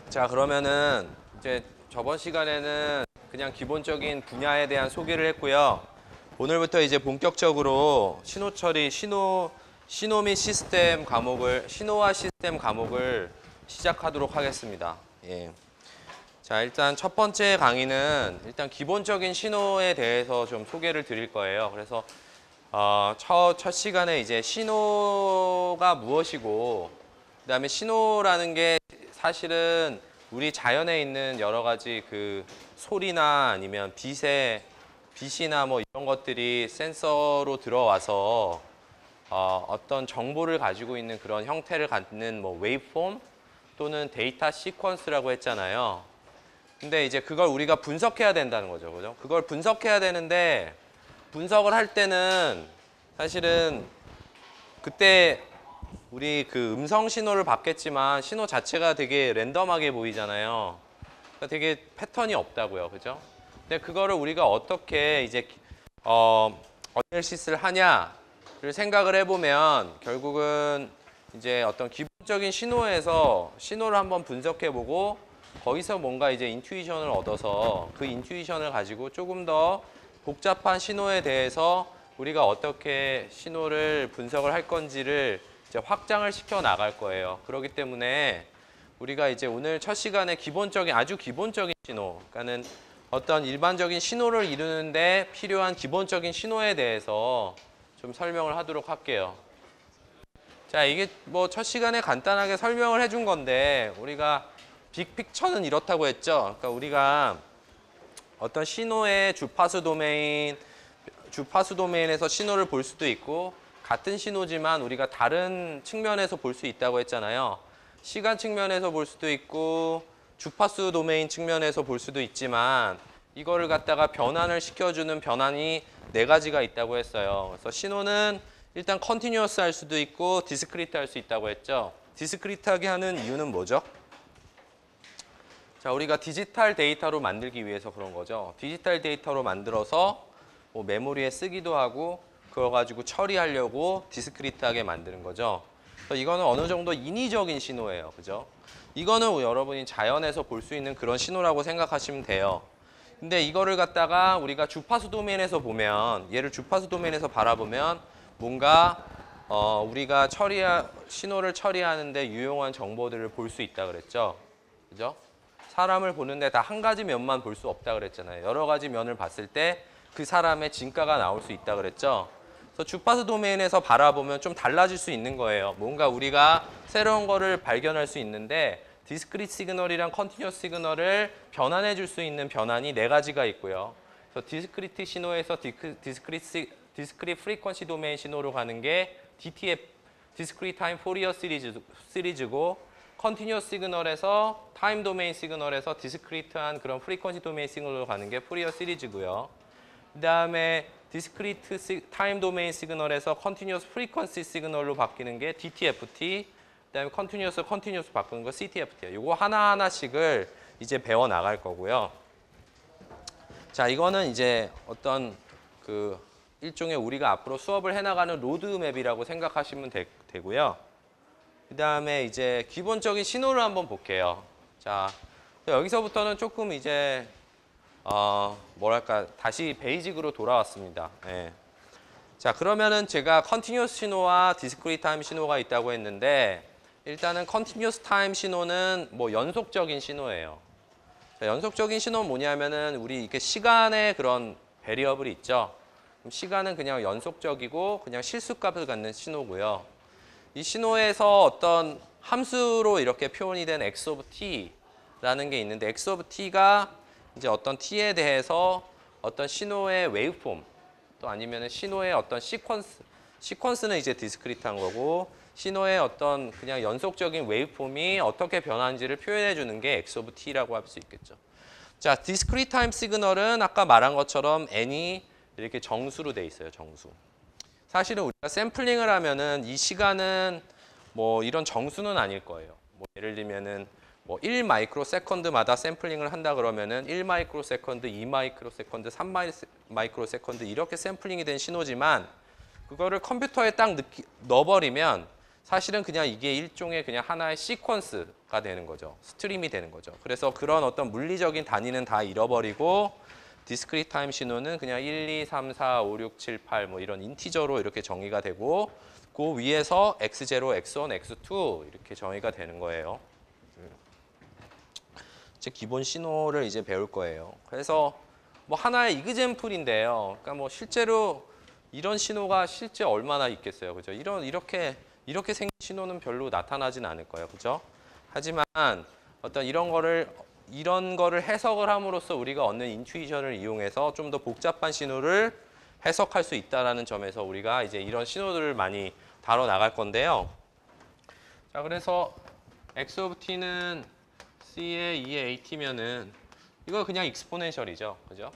자, 그러면은 이제 저번 시간에는 그냥 기본적인 분야에 대한 소개를 했고요. 오늘부터 이제 본격적으로 신호 처리, 신호 및 시스템 과목을, 신호와 시스템 과목을 시작하도록 하겠습니다. 예. 자, 일단 첫 번째 강의는 일단 기본적인 신호에 대해서 좀 소개를 드릴 거예요. 그래서 첫 시간에 이제 신호가 무엇이고, 그다음에 신호라는 게 사실은 우리 자연에 있는 여러 가지 그 소리나 아니면 빛이나 뭐 이런 것들이 센서로 들어와서 어떤 정보를 가지고 있는 그런 형태를 갖는 뭐 웨이브폼 또는 데이터 시퀀스라고 했잖아요. 근데 이제 그걸 우리가 분석해야 된다는 거죠. 그죠? 그걸 분석해야 되는데 분석을 할 때는 사실은 그때 우리 그 음성 신호를 받겠지만 신호 자체가 되게 랜덤하게 보이잖아요. 그러니까 되게 패턴이 없다고요. 그죠? 근데 그거를 우리가 어떻게 이제 어널리시스를 하냐를 생각을 해보면 결국은 이제 어떤 기본적인 신호에서 신호를 한번 분석해보고 거기서 뭔가 이제 인투이션을 얻어서 그 인투이션을 가지고 조금 더 복잡한 신호에 대해서 우리가 어떻게 신호를 분석을 할 건지를 이제 확장을 시켜 나갈 거예요. 그렇기 때문에 우리가 이제 오늘 첫 시간에 기본적인 아주 기본적인 신호, 그러니까는 어떤 일반적인 신호를 이루는데 필요한 기본적인 신호에 대해서 좀 설명을 하도록 할게요. 자, 이게 뭐 첫 시간에 간단하게 설명을 해준 건데 우리가 빅픽처는 이렇다고 했죠. 그러니까 우리가 어떤 신호의 주파수 도메인에서 신호를 볼 수도 있고 같은 신호지만 우리가 다른 측면에서 볼 수 있다고 했잖아요. 시간 측면에서 볼 수도 있고 주파수 도메인 측면에서 볼 수도 있지만 이거를 갖다가 변환을 시켜주는 변환이 4가지가 있다고 했어요. 그래서 신호는 일단 컨티뉴어스 할 수도 있고 디스크리트 할 수 있다고 했죠. 디스크리트하게 하는 이유는 뭐죠? 자, 우리가 디지털 데이터로 만들기 위해서 그런 거죠. 디지털 데이터로 만들어서 뭐 메모리에 쓰기도 하고 그거 가지고 처리하려고 디스크리트하게 만드는 거죠. 그래서 이거는 어느 정도 인위적인 신호예요. 그죠? 이거는 여러분이 자연에서 볼 수 있는 그런 신호라고 생각하시면 돼요. 근데 이거를 갖다가 우리가 주파수 도메인에서 보면 얘를 주파수 도메인에서 바라보면 뭔가 우리가 신호를 처리하는데 유용한 정보들을 볼 수 있다 그랬죠. 그죠? 사람을 보는데 다 한 가지 면만 볼 수 없다 그랬잖아요. 여러 가지 면을 봤을 때 그 사람의 진가가 나올 수 있다 그랬죠. 그래서 주파수 도메인에서 바라보면 좀 달라질 수 있는 거예요. 뭔가 우리가 새로운 거를 발견할 수 있는데 디스크리트 시그널이랑 컨티뉴어스 시그널을 변환해 줄 수 있는 변환이 4가지가 있고요. 그래서 디스크리트 신호에서 디스크리트 프리퀀시 도메인 신호로 가는 게 DTF, 디스크리트 타임 포리어 시리즈고 컨티뉴어스 시그널에서 타임 도메인 시그널에서 디스크리트한 그런 프리퀀시 도메인 시그널로 가는 게 포리어 시리즈고요. 그다음에 디스크리트 타임 도메인 시그널에서 컨티뉴어스 프리퀀시 시그널로 바뀌는 게 DTFT, 그다음에 컨티뉴어스 바꾸는 거 CTFT예요. 이거 하나하나씩을 이제 배워 나갈 거고요. 자, 이거는 이제 어떤 그 일종의 우리가 앞으로 수업을 해 나가는 로드맵이라고 생각하시면 되고요. 그다음에 이제 기본적인 신호를 한번 볼게요. 자, 여기서부터는 조금 이제 뭐랄까 다시 베이직으로 돌아왔습니다. 예. 자, 그러면은 제가 컨티뉴어스 신호와 디스크리트 타임 신호가 있다고 했는데 일단은 컨티뉴어스 타임 신호는 뭐 연속적인 신호예요. 자, 연속적인 신호는 뭐냐면은 우리 이렇게 시간의 그런 베리어블이 있죠. 그럼 시간은 그냥 연속적이고 그냥 실수값을 갖는 신호고요. 이 신호에서 어떤 함수로 이렇게 표현이 된 x of t라는 게 있는데 x of t가 이제 어떤 t에 대해서 어떤 신호의 웨이브폼 또 아니면 신호의 어떤 시퀀스는 이제 디스크리트한 거고 신호의 어떤 그냥 연속적인 웨이브폼이 어떻게 변하는지를 표현해 주는 게 x of t라고 할 수 있겠죠. 자, 디스크리트 타임 시그널은 아까 말한 것처럼 n이 이렇게 정수로 돼 있어요. 정수. 사실은 우리가 샘플링을 하면은 이 시간은 뭐 이런 정수는 아닐 거예요. 뭐 예를 들면은 뭐 1 마이크로 세컨드마다 샘플링을 한다 그러면은 1 마이크로 세컨드, 2 마이크로 세컨드, 3 마이크로 세컨드 이렇게 샘플링이 된 신호지만 그거를 컴퓨터에 딱 넣어버리면 사실은 그냥 이게 일종의 그냥 하나의 시퀀스가 되는 거죠. 스트림이 되는 거죠. 그래서 그런 어떤 물리적인 단위는 다 잃어버리고 디스크리트 타임 신호는 그냥 1, 2, 3, 4, 5, 6, 7, 8 뭐 이런 인티저로 이렇게 정의가 되고 그 위에서 x0, x1, x2 이렇게 정의가 되는 거예요. 이제 기본 신호를 이제 배울 거예요. 그래서 뭐 하나의 이그젬플인데요. 그러니까 뭐 실제로 이런 신호가 실제 얼마나 있겠어요. 그죠? 이렇게 생긴 신호는 별로 나타나진 않을 거예요. 그죠? 하지만 어떤 이런 거를 해석을 함으로써 우리가 얻는 인투이션을 이용해서 좀 더 복잡한 신호를 해석할 수 있다는 점에서 우리가 이제 이런 신호들을 많이 다뤄 나갈 건데요. 자, 그래서 x of t는 c의 2의 at면은 이거 그냥 익스포넨셜이죠. 그죠?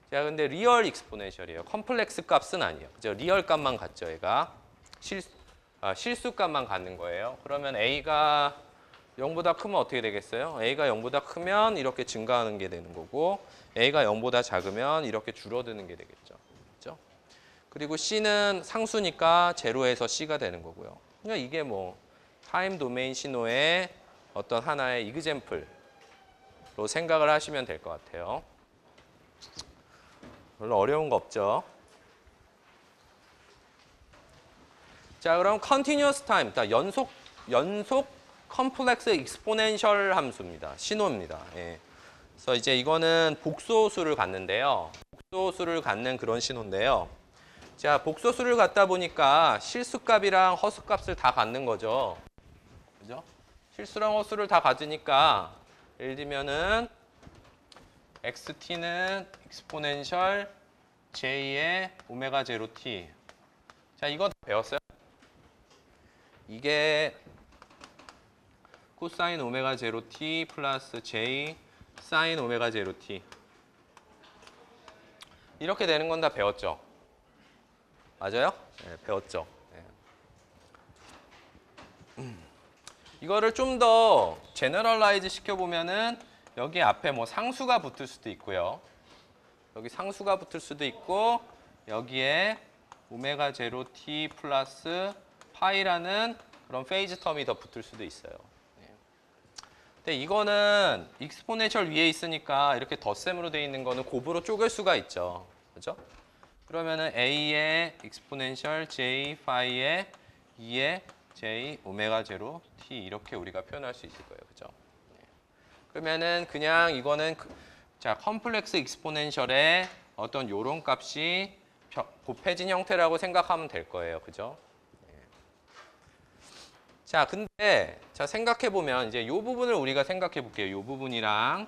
자, 근데 리얼 익스포넨셜이에요. 컴플렉스 값은 아니에요. 그죠? 리얼 값만 갖죠, 얘가. 실수 값만 갖는 거예요. 그러면 a가 0보다 크면 어떻게 되겠어요? a가 0보다 크면 이렇게 증가하는 게 되는 거고 a가 0보다 작으면 이렇게 줄어드는 게 되겠죠. 그죠? 그리고 c는 상수니까 제로에서 c가 되는 거고요. 그러니까 이게 뭐 타임 도메인 신호의 어떤 하나의 이그젬플로 생각을 하시면 될 것 같아요. 별로 어려운 거 없죠? 자, 그럼 continuous time, 연속 컴플렉스 익스포넨셜 함수입니다. 신호입니다. 예. 그래서 이제 이거는 복소수를 갖는데요. 복소수를 갖는 그런 신호인데요. 자, 복소수를 갖다 보니까 실수값이랑 허수값을 다 갖는 거죠. 그죠? 실수랑 허수를 다 가지니까 예를 들면은 xt는 익스포넨셜 j의 오메가 제로 t. 자, 이거 다 배웠어요? 이게 코사인 오메가 제로 t 플러스 j 사인 오메가 제로 t. 이렇게 되는 건 다 배웠죠? 맞아요? 네, 배웠죠. 네. 이거를 좀 더 제너럴라이즈 시켜보면은 여기 앞에 뭐 상수가 붙을 수도 있고요. 여기 상수가 붙을 수도 있고 여기에 오메가 제로 t 플러스 파이라는 그런 페이즈 텀이 더 붙을 수도 있어요. 근데 이거는 익스포넨셜 위에 있으니까 이렇게 덧셈으로 되어 있는 거는 곱으로 쪼갤 수가 있죠. 그죠? 그러면은 a의 익스포넨셜 j 파이의 2의 j 오메가 제로 t 이렇게 우리가 표현할 수 있을 거예요. 그죠? 그러면은 그냥 이거는 자, 컴플렉스 익스포넨셜의 어떤 요런 값이 곱해진 형태라고 생각하면 될 거예요. 그죠? 자, 근데 자, 생각해 보면 이제 요 부분을 우리가 생각해 볼게요. 요 부분이랑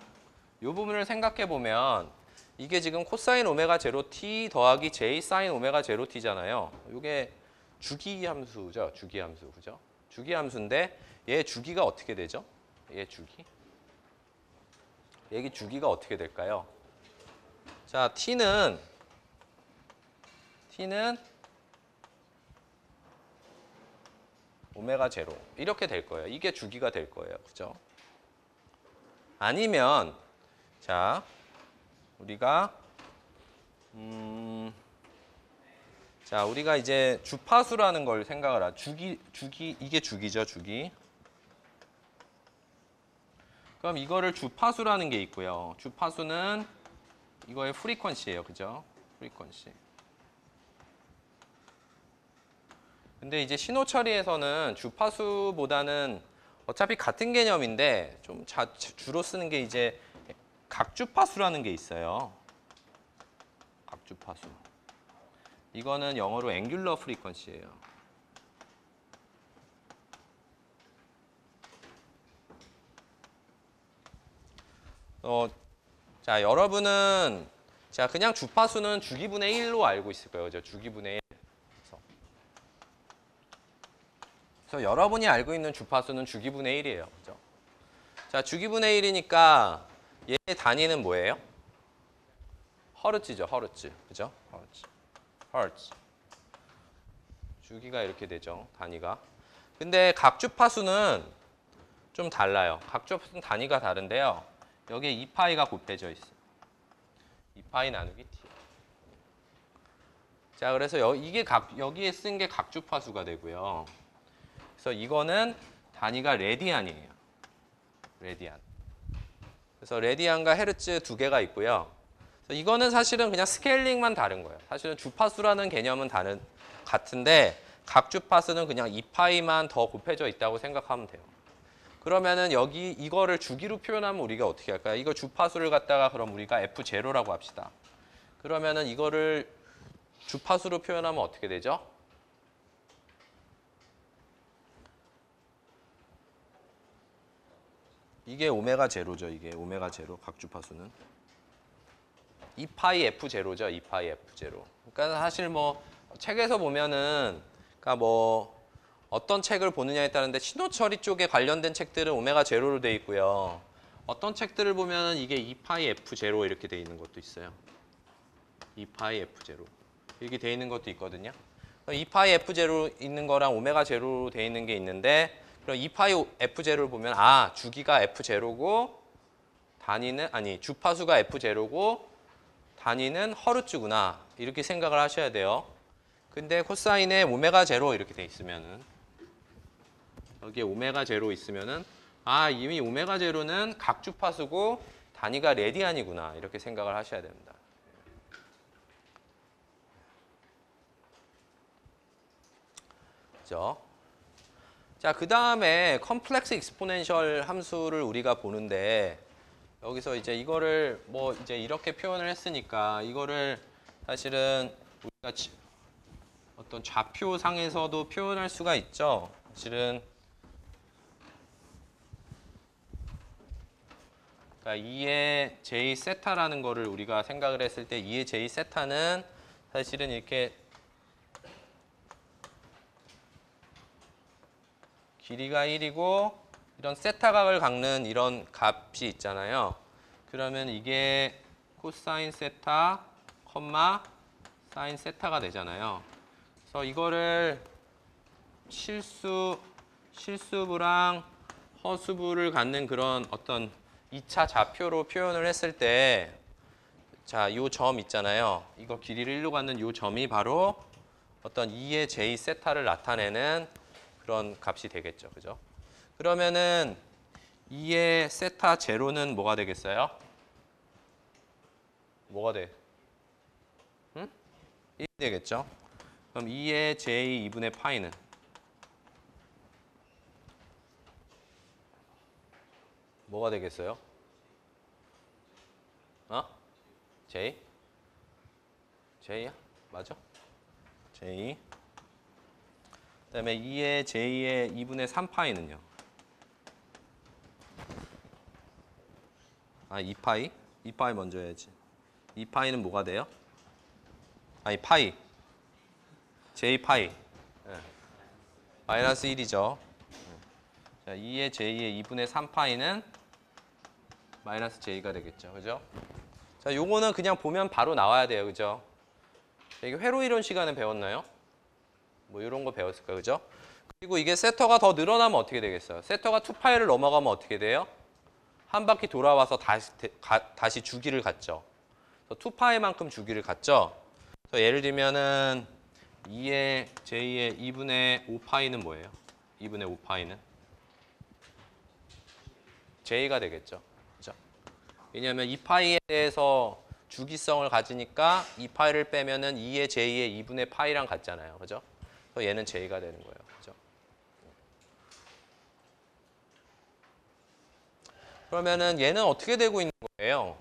요 부분을 생각해 보면 이게 지금 코사인 오메가 제로 t 더하기 j 사인 오메가 제로 t잖아요. 이게 주기 함수죠. 주기 함수. 그죠? 주기 함수인데 얘 주기가 어떻게 되죠? 얘 주기? 얘기 주기가 어떻게 될까요? 자, t는 오메가 제로 이렇게 될 거예요. 이게 주기가 될 거예요. 그죠? 아니면 자, 우리가 우리가 이제 주파수라는 걸 생각을 하죠. 주기 이게 주기죠, 주기. 그럼 이거를 주파수라는 게 있고요. 주파수는 이거의 프리퀀시예요. 그죠? 프리퀀시. 근데 이제 신호 처리에서는 주파수보다는 어차피 같은 개념인데 좀 주로 쓰는 게 이제 각주파수라는 게 있어요. 각주파수. 이거는 영어로 앵귤러 프리퀀시예요. 자, 여러분은 자, 그냥 주파수는 주기분의 1로 알고 있을 거예요. 그죠? 주기분의 1. 그래서 여러분이 알고 있는 주파수는 주기분의 1이에요. 그죠? 자, 주기분의 1이니까 얘 단위는 뭐예요? 허르츠죠. 허르츠. 그죠? 허르츠. 허르츠. 주기가 이렇게 되죠. 단위가. 근데 각 주파수는 좀 달라요. 각 주파수는 단위가 다른데요. 여기에 2파이가 곱해져 있어요. 2파이 나누기 t. 자, 그래서 이게 여기에 쓴 게 각주파수가 되고요. 그래서 이거는 단위가 레디안이에요. 레디안. 그래서 레디안과 헤르츠 두 개가 있고요. 그래서 이거는 사실은 그냥 스케일링만 다른 거예요. 사실은 주파수라는 개념은 같은데 각 주파수는 그냥 2파이만 더 곱해져 있다고 생각하면 돼요. 그러면은 여기 이거를 주기로 표현하면 우리가 어떻게 할까요? 이거 주파수를 갖다가 그럼 우리가 F0라고 합시다. 그러면은 이거를 주파수로 표현하면 어떻게 되죠? 이게 오메가 제로죠. 이게 오메가 제로 각 주파수는 2파이 F0죠. 2파이 F0. 그러니까 사실 뭐 책에서 보면은 그러니까 뭐 어떤 책을 보느냐에 따른데 신호 처리 쪽에 관련된 책들은 오메가 제로로 돼 있고요. 어떤 책들을 보면은 이게 2파이 F0 이렇게 돼 있는 것도 있어요. 2파이 F0 이렇게 돼 있는 것도 있거든요. 2파이 F0 있는 거랑 오메가 제로로 돼 있는 게 있는데 그럼 2파이 F0를 보면 아 주기가 F0고 단위는 아니 주파수가 F0고 단위는 허르츠구나 이렇게 생각을 하셔야 돼요. 근데 코사인에 오메가 제로 이렇게 돼 있으면은 여기에 오메가 제로 있으면은 아 이미 오메가 제로는 각 주파수고 단위가 레디안이구나 이렇게 생각을 하셔야 됩니다. 그죠? 자, 그 다음에 컴플렉스 익스포넨셜 함수를 우리가 보는데 여기서 이제 이거를 뭐 이제 이렇게 표현을 했으니까 이거를 사실은 우리가 어떤 좌표상에서도 표현할 수가 있죠. 사실은 그러니까 2의 j 세타라는 거를 우리가 생각을 했을 때 2의 j 세타는 사실은 이렇게 길이가 1이고 이런 세타각을 갖는 이런 값이 있잖아요. 그러면 이게 코사인 세타, 콤마 사인 세타가 되잖아요. 그래서 이거를 실수부랑 허수부를 갖는 그런 어떤 2차 좌표로 표현을 했을 때 자, 요 점 있잖아요. 이거 길이를 1로 갖는 요 점이 바로 어떤 2의 j 세타를 나타내는 그런 값이 되겠죠. 그죠? 그러면은 2의 세타 제로는 뭐가 되겠어요? 뭐가 돼? 응? 1이 되겠죠? 그럼 2의 j 2분의 파이는 뭐가 되겠어요? 어? j? j야? 맞아? j. 그다음에 2의 j의 2분의 3파이는요? 아, 2파이? 2파이 먼저 해야지. 2파이는 뭐가 돼요? 아니, 파이. j파이. 네. 마이너스 1이죠. 자, 2의 j의 2분의 3파이는 마이너스 j가 되겠죠. 그죠? 자, 요거는 그냥 보면 바로 나와야 돼요. 그죠? 이게 회로 이론 시간에 배웠나요? 뭐 이런 거 배웠을까? 그죠? 그리고 이게 세터가 더 늘어나면 어떻게 되겠어요? 세터가 2파이를 넘어가면 어떻게 돼요? 한 바퀴 돌아와서 다시 주기를 갖죠. 2파이만큼 주기를 갖죠. 그래서 예를 들면은 2의 j의 2분의 5파이는 뭐예요? 2분의 5파이는? j가 되겠죠. 그죠? 왜냐하면 2파이에 대해서 주기성을 가지니까 2파이를 빼면은 2의 j의 2분의 파이랑 같잖아요. 그죠? 그래서 얘는 j가 되는 거예요. 그죠? 그러면은 얘는 어떻게 되고 있는 거예요?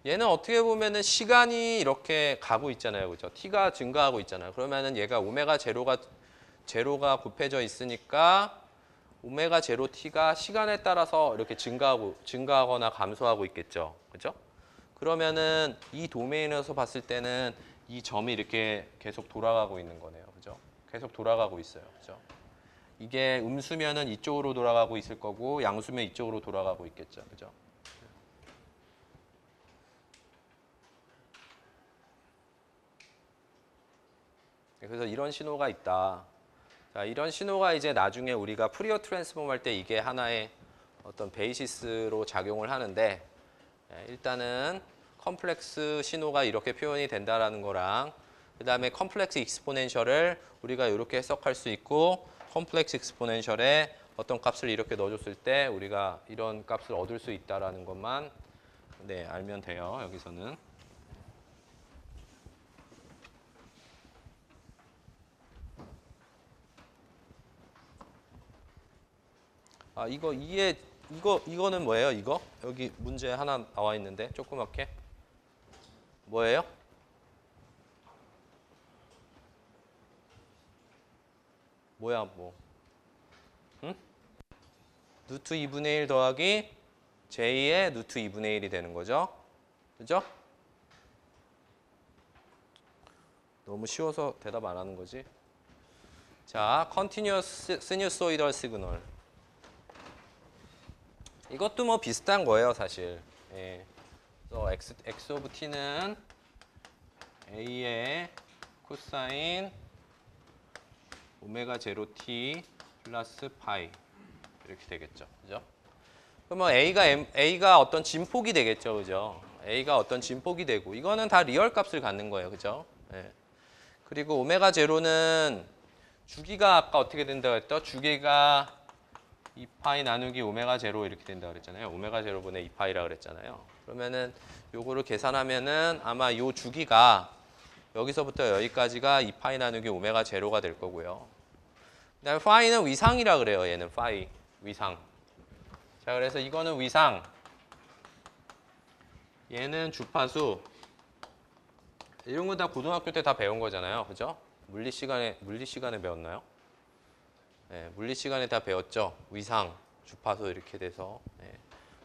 얘는 어떻게 보면은 시간이 이렇게 가고 있잖아요. 그죠? t가 증가하고 있잖아요. 그러면은 얘가 오메가 제로가 곱해져 있으니까 오메가 제로 t가 시간에 따라서 이렇게 증가하거나 감소하고 있겠죠. 그죠? 그러면은 이 도메인에서 봤을 때는 이 점이 이렇게 계속 돌아가고 있는 거네요. 그죠? 계속 돌아가고 있어요. 그죠? 이게 음수면은 이쪽으로 돌아가고 있을 거고 양수면 이쪽으로 돌아가고 있겠죠. 그죠? 그래서 이런 신호가 있다. 자, 이런 신호가 이제 나중에 우리가 푸리어 트랜스폼 할 때 이게 하나의 어떤 베이시스로 작용을 하는데 일단은 컴플렉스 신호가 이렇게 표현이 된다라는 거랑 그 다음에 컴플렉스 익스포넨셜을 우리가 이렇게 해석할 수 있고 컴플렉스 익스포넨셜에 어떤 값을 이렇게 넣어줬을 때 우리가 이런 값을 얻을 수 있다라는 것만 네, 알면 돼요. 여기서는. 아, 이거는 뭐예요? 이거? 여기 문제 하나 나와 있는데 조그맣게. 뭐예요? 뭐야, 뭐. 응? 루트 2분의 1 더하기 j의 루트 2분의 1이 되는 거죠. 그죠? 너무 쉬워서 대답 안 하는 거지. 자, continuous sinusoidal signal. 이것도 뭐 비슷한 거예요, 사실. 예. 그래서 x of t는 a의 코사인 오메가 제로 t 플러스 파이 이렇게 되겠죠, 그죠? 그러면 a가 어떤 진폭이 되겠죠, 그죠? a가 어떤 진폭이 되고 이거는 다 리얼 값을 갖는 거예요, 그죠? 예. 그리고 오메가 제로는 주기가 아까 어떻게 된다고 했죠? 주기가 2파이 나누기 오메가 제로 이렇게 된다고 그랬잖아요. 오메가 제로분의 2파이라 그랬잖아요. 그러면은 요거를 계산하면은 아마 요 주기가 여기서부터 여기까지가 2파이 나누기 오메가 제로가 될 거고요. 그다음에 파이는 위상이라 그래요. 얘는 파이 위상. 자, 그래서 이거는 위상. 얘는 주파수. 이런 거 다 고등학교 때 다 배운 거잖아요. 그죠? 물리 시간에 배웠나요? 네, 물리 시간에 다 배웠죠. 위상, 주파수 이렇게 돼서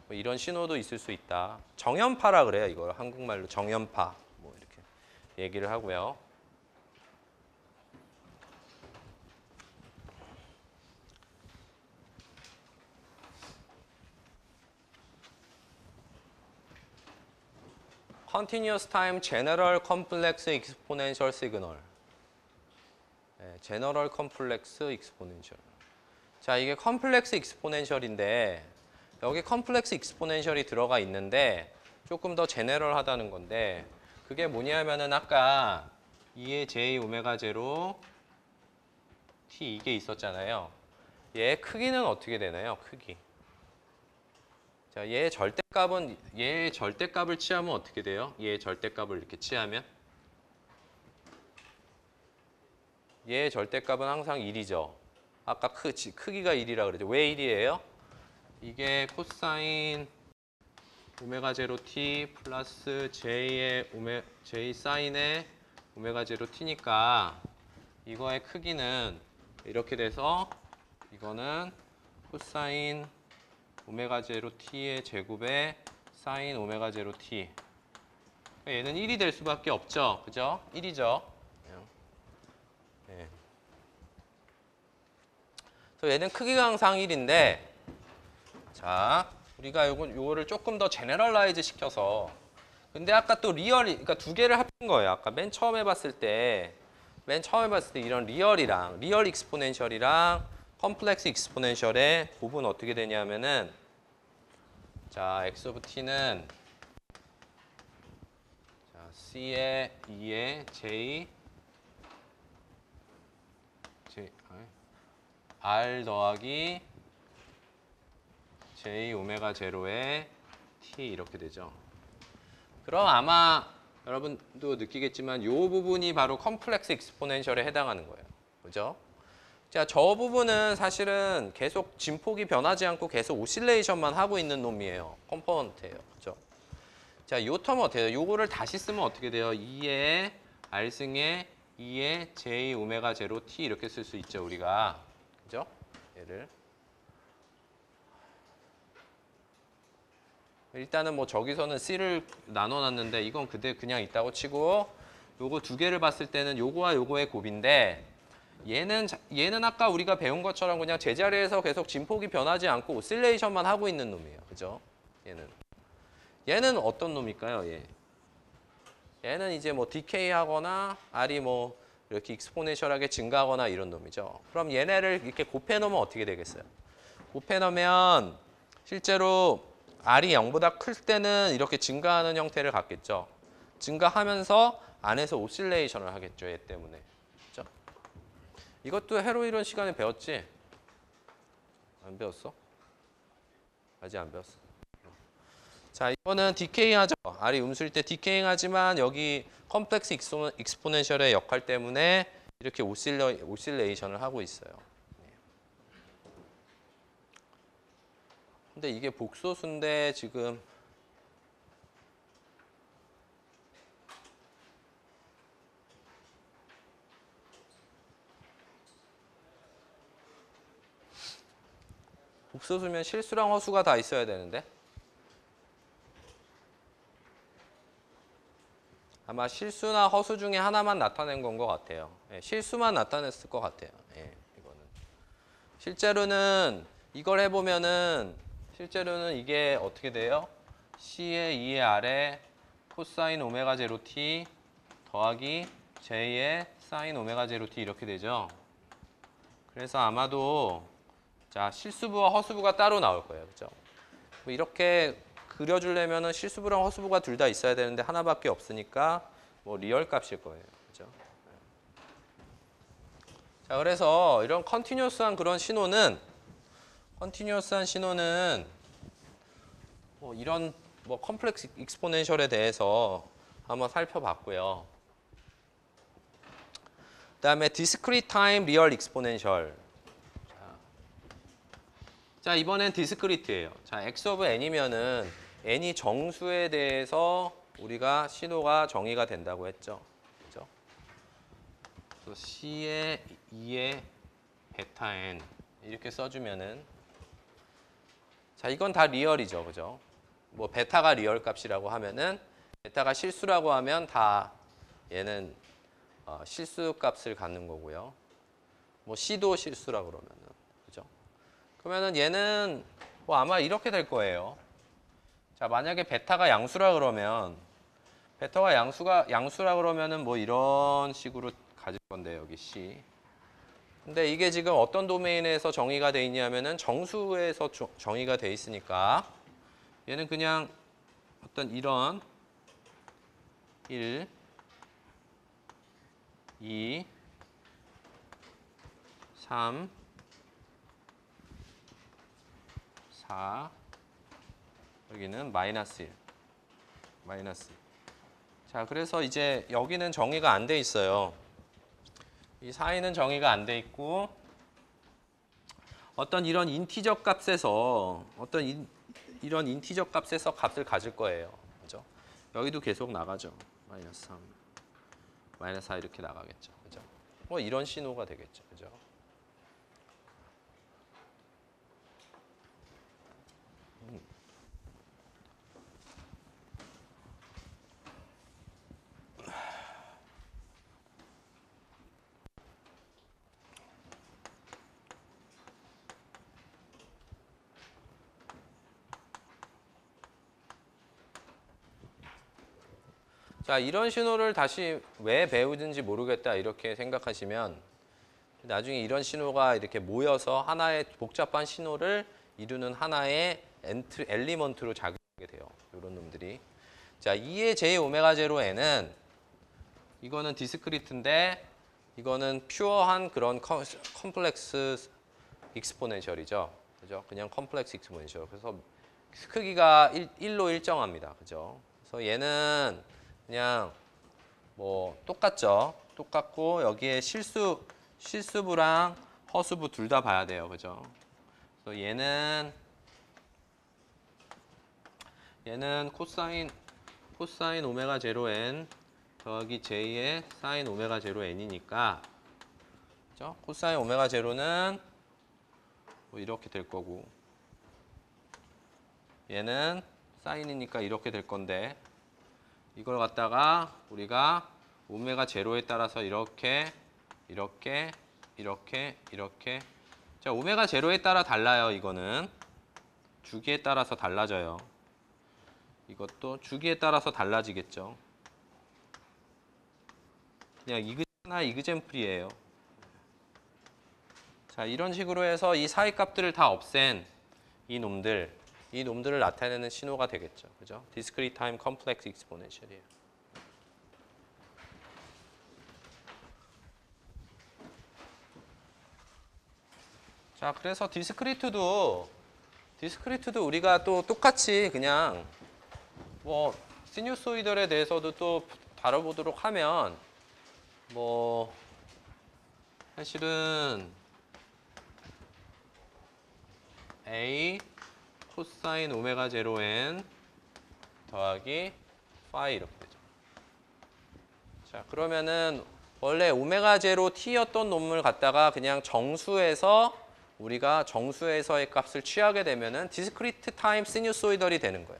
뭐 이런 신호도 있을 수 있다. 정연파라 그래요. 이걸 한국말로 정연파 뭐 이렇게 얘기를 하고요. Continuous time general complex exponential signal. 제너럴 컴플렉스 익스포넨셜. 자, 이게 컴플렉스 익스포넨셜인데 여기 컴플렉스 익스포넨셜이 들어가 있는데 조금 더 제너럴하다는 건데 그게 뭐냐면은 아까 2의 j 오메가 제로 t 이게 있었잖아요. 얘의 크기는 어떻게 되나요? 크기. 자, 얘의 절대값을 취하면 어떻게 돼요? 얘의 절대값을 이렇게 취하면 얘의 절대값은 항상 1이죠. 아까 크기가 1이라 그랬죠. 왜 1이에요? 이게 코사인 오메가 제로 t 플러스 j 사인의 오메가 제로 t니까 이거의 크기는 이렇게 돼서 이거는 코사인 오메가 제로 t의 제곱에 사인 오메가 제로 t. 얘는 1이 될 수밖에 없죠. 그죠? 1이죠. 네. 그래서 얘는 크기가 항상 1인데 자, 우리가 요거를 조금 더 제너럴라이즈 시켜서 근데 아까 또 그러니까 두 개를 합친 거예요. 아까 맨 처음에 봤을 때 이런 리얼 익스포넨셜이랑 컴플렉스 익스포넨셜의 곱은 어떻게 되냐면은 자, x 오브 t는 자, c의 2의 j r 더하기 j 오메가 제로의 t 이렇게 되죠. 그럼 아마 여러분도 느끼겠지만 이 부분이 바로 컴플렉스 익스포넨셜에 해당하는 거예요. 그죠? 자, 저 부분은 사실은 계속 진폭이 변하지 않고 계속 오실레이션만 하고 있는 놈이에요. 컴포넌트예요. 그죠? 자, 요 텀은 어떻게 돼요? 요거를 다시 쓰면 어떻게 돼요? 2의 r승의 2의 j 오메가 제로 t 이렇게 쓸 수 있죠, 우리가. 그죠? 얘를. 일단은 뭐 저기서는 C를 나눠놨는데 이건 그냥 있다고 치고 요거 두 개를 봤을 때는 요거와 요거의 곱인데 얘는 아까 우리가 배운 것처럼 그냥 제자리에서 계속 진폭이 변하지 않고 오실레이션만 하고 있는 놈이에요. 그죠? 얘는 어떤 놈일까요? 얘는 이제 뭐 디케이 하거나 R이 뭐 이렇게 익스포네셜하게 증가하거나 이런 놈이죠. 그럼 얘네를 이렇게 곱해 놓으면 어떻게 되겠어요? 곱해 놓으면 실제로 R이 0보다 클 때는 이렇게 증가하는 형태를 갖겠죠. 증가하면서 안에서 오실레이션을 하겠죠. 얘 때문에. 그렇죠? 이것도 회로 이론 시간에 배웠지? 안 배웠어? 아직 안 배웠어. 자, 이거는 디케잉하죠. R이 음수일 때 디케잉하지만 여기 컴플렉스 익스포넨셜의 역할 때문에 이렇게 오실레이션을 하고 있어요. 근데 이게 복소수인데 지금 복소수면 실수랑 허수가 다 있어야 되는데 아마 실수나 허수 중에 하나만 나타낸 건 것 같아요. 예, 실수만 나타냈을 것 같아요. 예, 이거는. 실제로는 이걸 해보면은 실제로는 이게 어떻게 돼요? C의 2의 R에 코사인 오메가 제로 T 더하기 J의 사인 오메가 제로 T 이렇게 되죠. 그래서 아마도 자 실수부와 허수부가 따로 나올 거예요. 그죠? 뭐 이렇게 그려주려면은 실수부랑 허수부가 둘 다 있어야 되는데 하나밖에 없으니까 뭐 리얼 값일 거예요. 그죠? 자, 그래서 이런 컨티뉴어스한 그런 신호는 뭐 이런 뭐 컴플렉스 익스포넨셜에 대해서 한번 살펴봤고요. 그다음에 디스크리트 타임 리얼 익스포넨셜. 자, 이번엔 디스크리트예요. 자, x 오브 n이면은 n이 정수에 대해서 우리가 신호가 정의가 된다고 했죠. 그죠? 그래서 C의 2의 베타 n 이렇게 써주면은 자, 이건 다 리얼이죠. 그죠? 뭐 베타가 리얼 값이라고 하면은 베타가 실수라고 하면 다 얘는 실수 값을 갖는 거고요. 뭐 C도 실수라고 그러면은 그죠? 그러면은 얘는 뭐 아마 이렇게 될 거예요. 자, 만약에 베타가 양수라 그러면 베타가 양수라 그러면은 뭐 이런 식으로 가질 건데 여기 C. 근데 이게 지금 어떤 도메인에서 정의가 돼 있냐면은 정수에서 정의가 돼 있으니까 얘는 그냥 어떤 이런 1, 2, 3, 4 여기는 마이너스 1 마이너스 1. 자, 그래서 이제 여기는 정의가 안 돼 있어요. 이 사이는 정의가 안 돼 있고 어떤 이런 인티저 값에서 이런 인티저 값에서 값을 가질 거예요. 그죠? 여기도 계속 나가죠. 마이너스 3, 마이너스 4 이렇게 나가겠죠. 그죠? 뭐 이런 신호가 되겠죠. 그죠? 자, 이런 신호를 다시 왜 배우든지 모르겠다 이렇게 생각하시면 나중에 이런 신호가 이렇게 모여서 하나의 복잡한 신호를 이루는 하나의 엘리먼트로 작용하게 돼요. 이런 놈들이. 자, 2의 j 오메가 제로 n은 이거는 디스크리트인데 이거는 퓨어한 그런 컴플렉스 익스포넨셜이죠. 그죠? 그냥 컴플렉스 익스포넨셜. 그래서 크기가 1로 일정합니다. 그죠? 그래서 얘는 그냥 뭐 똑같죠. 똑같고 여기에 실수부랑 허수부 둘 다 봐야 돼요. 그죠? 그래서 얘는 코사인 오메가 제로 n 더하기 j의 사인 오메가 제로 n이니까 그죠? 코사인 오메가 제로는 뭐 이렇게 될 거고 얘는 사인이니까 이렇게 될 건데 이걸 갖다가 우리가 오메가 제로에 따라서 이렇게 자, 오메가 제로에 따라 달라요. 이거는 주기에 따라서 달라져요. 이것도 주기에 따라서 달라지겠죠. 그냥 하나 이그젠플이에요. 자, 이런 식으로 해서 이 사이 값들을 다 없앤 이 놈들을 나타내는 신호가 되겠죠. 그죠? Discrete Time Complex Exponential이에요. 자, 그래서 디스크리트도 우리가 또 똑같이 그냥 뭐 시누소이들에 대해서도 또 다뤄보도록 하면 뭐 사실은 A 코사인 오메가 제로 n 더하기 파이 이렇게 되죠. 자, 그러면은 원래 오메가 제로 t였던 놈을 갖다가 그냥 우리가 정수에서의 값을 취하게 되면은 디스크리트 타임 시누소이덜이 되는 거예요.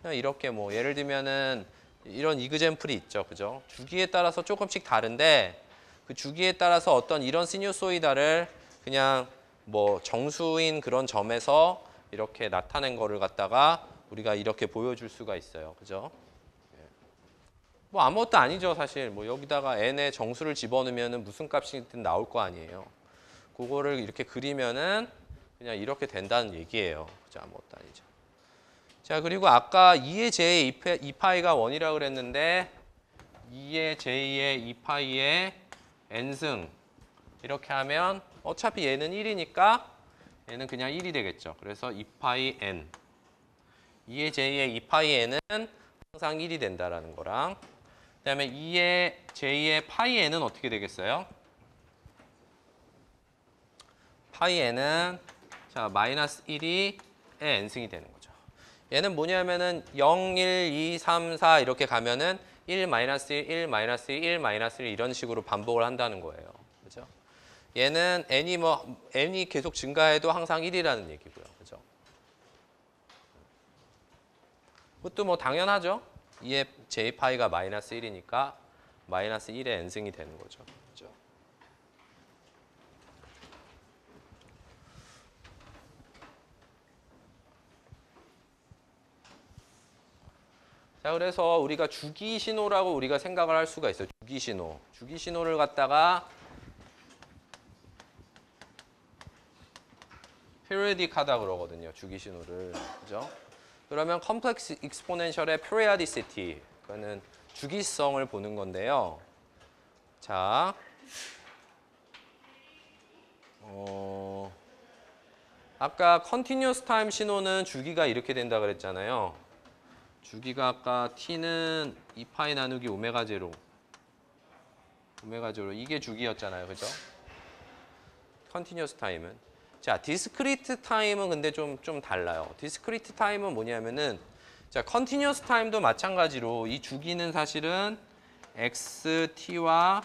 그냥 이렇게 뭐 예를 들면은 이런 이그젬플이 있죠. 그죠? 주기에 따라서 조금씩 다른데 그 주기에 따라서 어떤 이런 시누소이달을 그냥 뭐 정수인 그런 점에서 이렇게 나타낸 거를 갖다가 우리가 이렇게 보여줄 수가 있어요. 그죠? 뭐 아무것도 아니죠, 사실. 뭐 여기다가 n의 정수를 집어넣으면은 무슨 값이든 나올 거 아니에요. 그거를 이렇게 그리면은 그냥 이렇게 된다는 얘기예요. 그죠? 아무것도 아니죠. 자, 그리고 아까 2의 제의 2파이가 1이라고 그랬는데 2의 제의 2파이의 n승 이렇게 하면 어차피 얘는 1이니까 얘는 그냥 1이 되겠죠. 그래서 2파이 n 2의 제의 2파이 n은 항상 1이 된다라는 거랑 그 다음에 2의 j2의 파이 n은 어떻게 되겠어요? 파이 n은 자 마이너스 1이 n승이 되는 거죠. 얘는 뭐냐면은 0, 1, 2, 3, 4 이렇게 가면은 1, 마이너스 1, 1, 마이너스 1, 1, 마이너스 1 이런 식으로 반복을 한다는 거예요. 그죠? 얘는 n이 계속 증가해도 항상 1이라는 얘기고요. 그죠? 그것도 뭐 당연하죠. 2의 j파이가 마이너스 1이니까 마이너스 1의 n승이 되는 거죠. 그죠? 자, 그래서 우리가 주기 신호라고 우리가 생각을 할 수가 있어요. 주기 신호. 주기 신호를 갖다가 periodic하다 그러거든요. 주기 신호를. 그죠? 그러면 complex exponential의 periodicity. 그거는 주기성을 보는 건데요. 자, 아까 continuous time 신호는 주기가 이렇게 된다 그랬잖아요. 주기가 아까 t는 2파이 나누기 오메가 제로. 이게 주기였잖아요. 그죠? continuous time은. 자, discrete time은 근데 좀 달라요. discrete time은 뭐냐면은 자, continuous time도 마찬가지로 이 주기는 사실은 xt와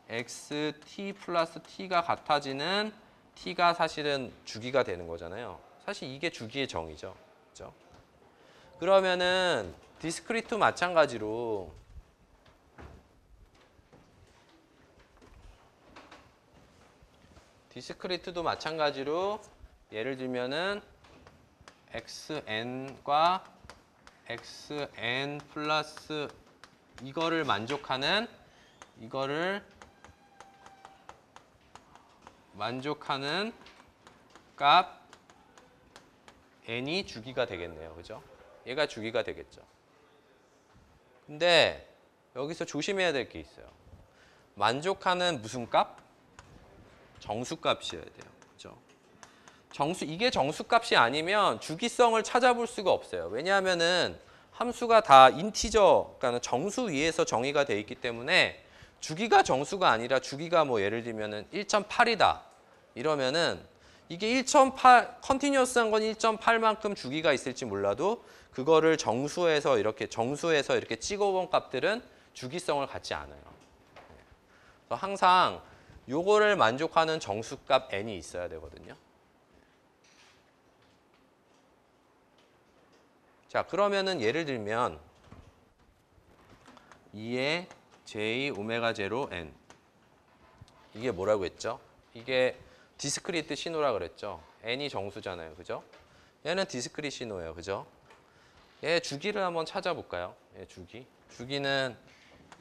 xt 플러스 t가 같아지는 t가 사실은 주기가 되는 거잖아요. 사실 이게 주기의 정의죠. 그죠? 그러면은 디스크리트 마찬가지로 디스크리트도 마찬가지로 예를 들면은 xn과 xn 플러스 이거를 만족하는 값 n이 주기가 되겠네요. 그죠? 얘가 주기가 되겠죠. 근데 여기서 조심해야 될 게 있어요. 만족하는 무슨 값? 정수값이어야 돼요. 그죠? 이게 정수값이 아니면 주기성을 찾아볼 수가 없어요. 왜냐하면은 함수가 다 인티저, 그러니까 정수 위에서 정의가 돼 있기 때문에 주기가 정수가 아니라 주기가 뭐 예를 들면은 1.8이다. 이러면은 이게 1.8, 컨티뉴어스한 건 1.8만큼 주기가 있을지 몰라도 그거를 정수에서 이렇게 찍어본 값들은 주기성을 갖지 않아요. 그래서 항상 요거를 만족하는 정수값 n이 있어야 되거든요. 자, 그러면은 예를 들면 2의 j 오메가 제로 n 이게 뭐라고 했죠? 이게 디스크리트 신호라 그랬죠. n이 정수잖아요. 그죠? 얘는 디스크리트 신호예요. 그죠? 얘 주기를 한번 찾아볼까요? 얘 주기는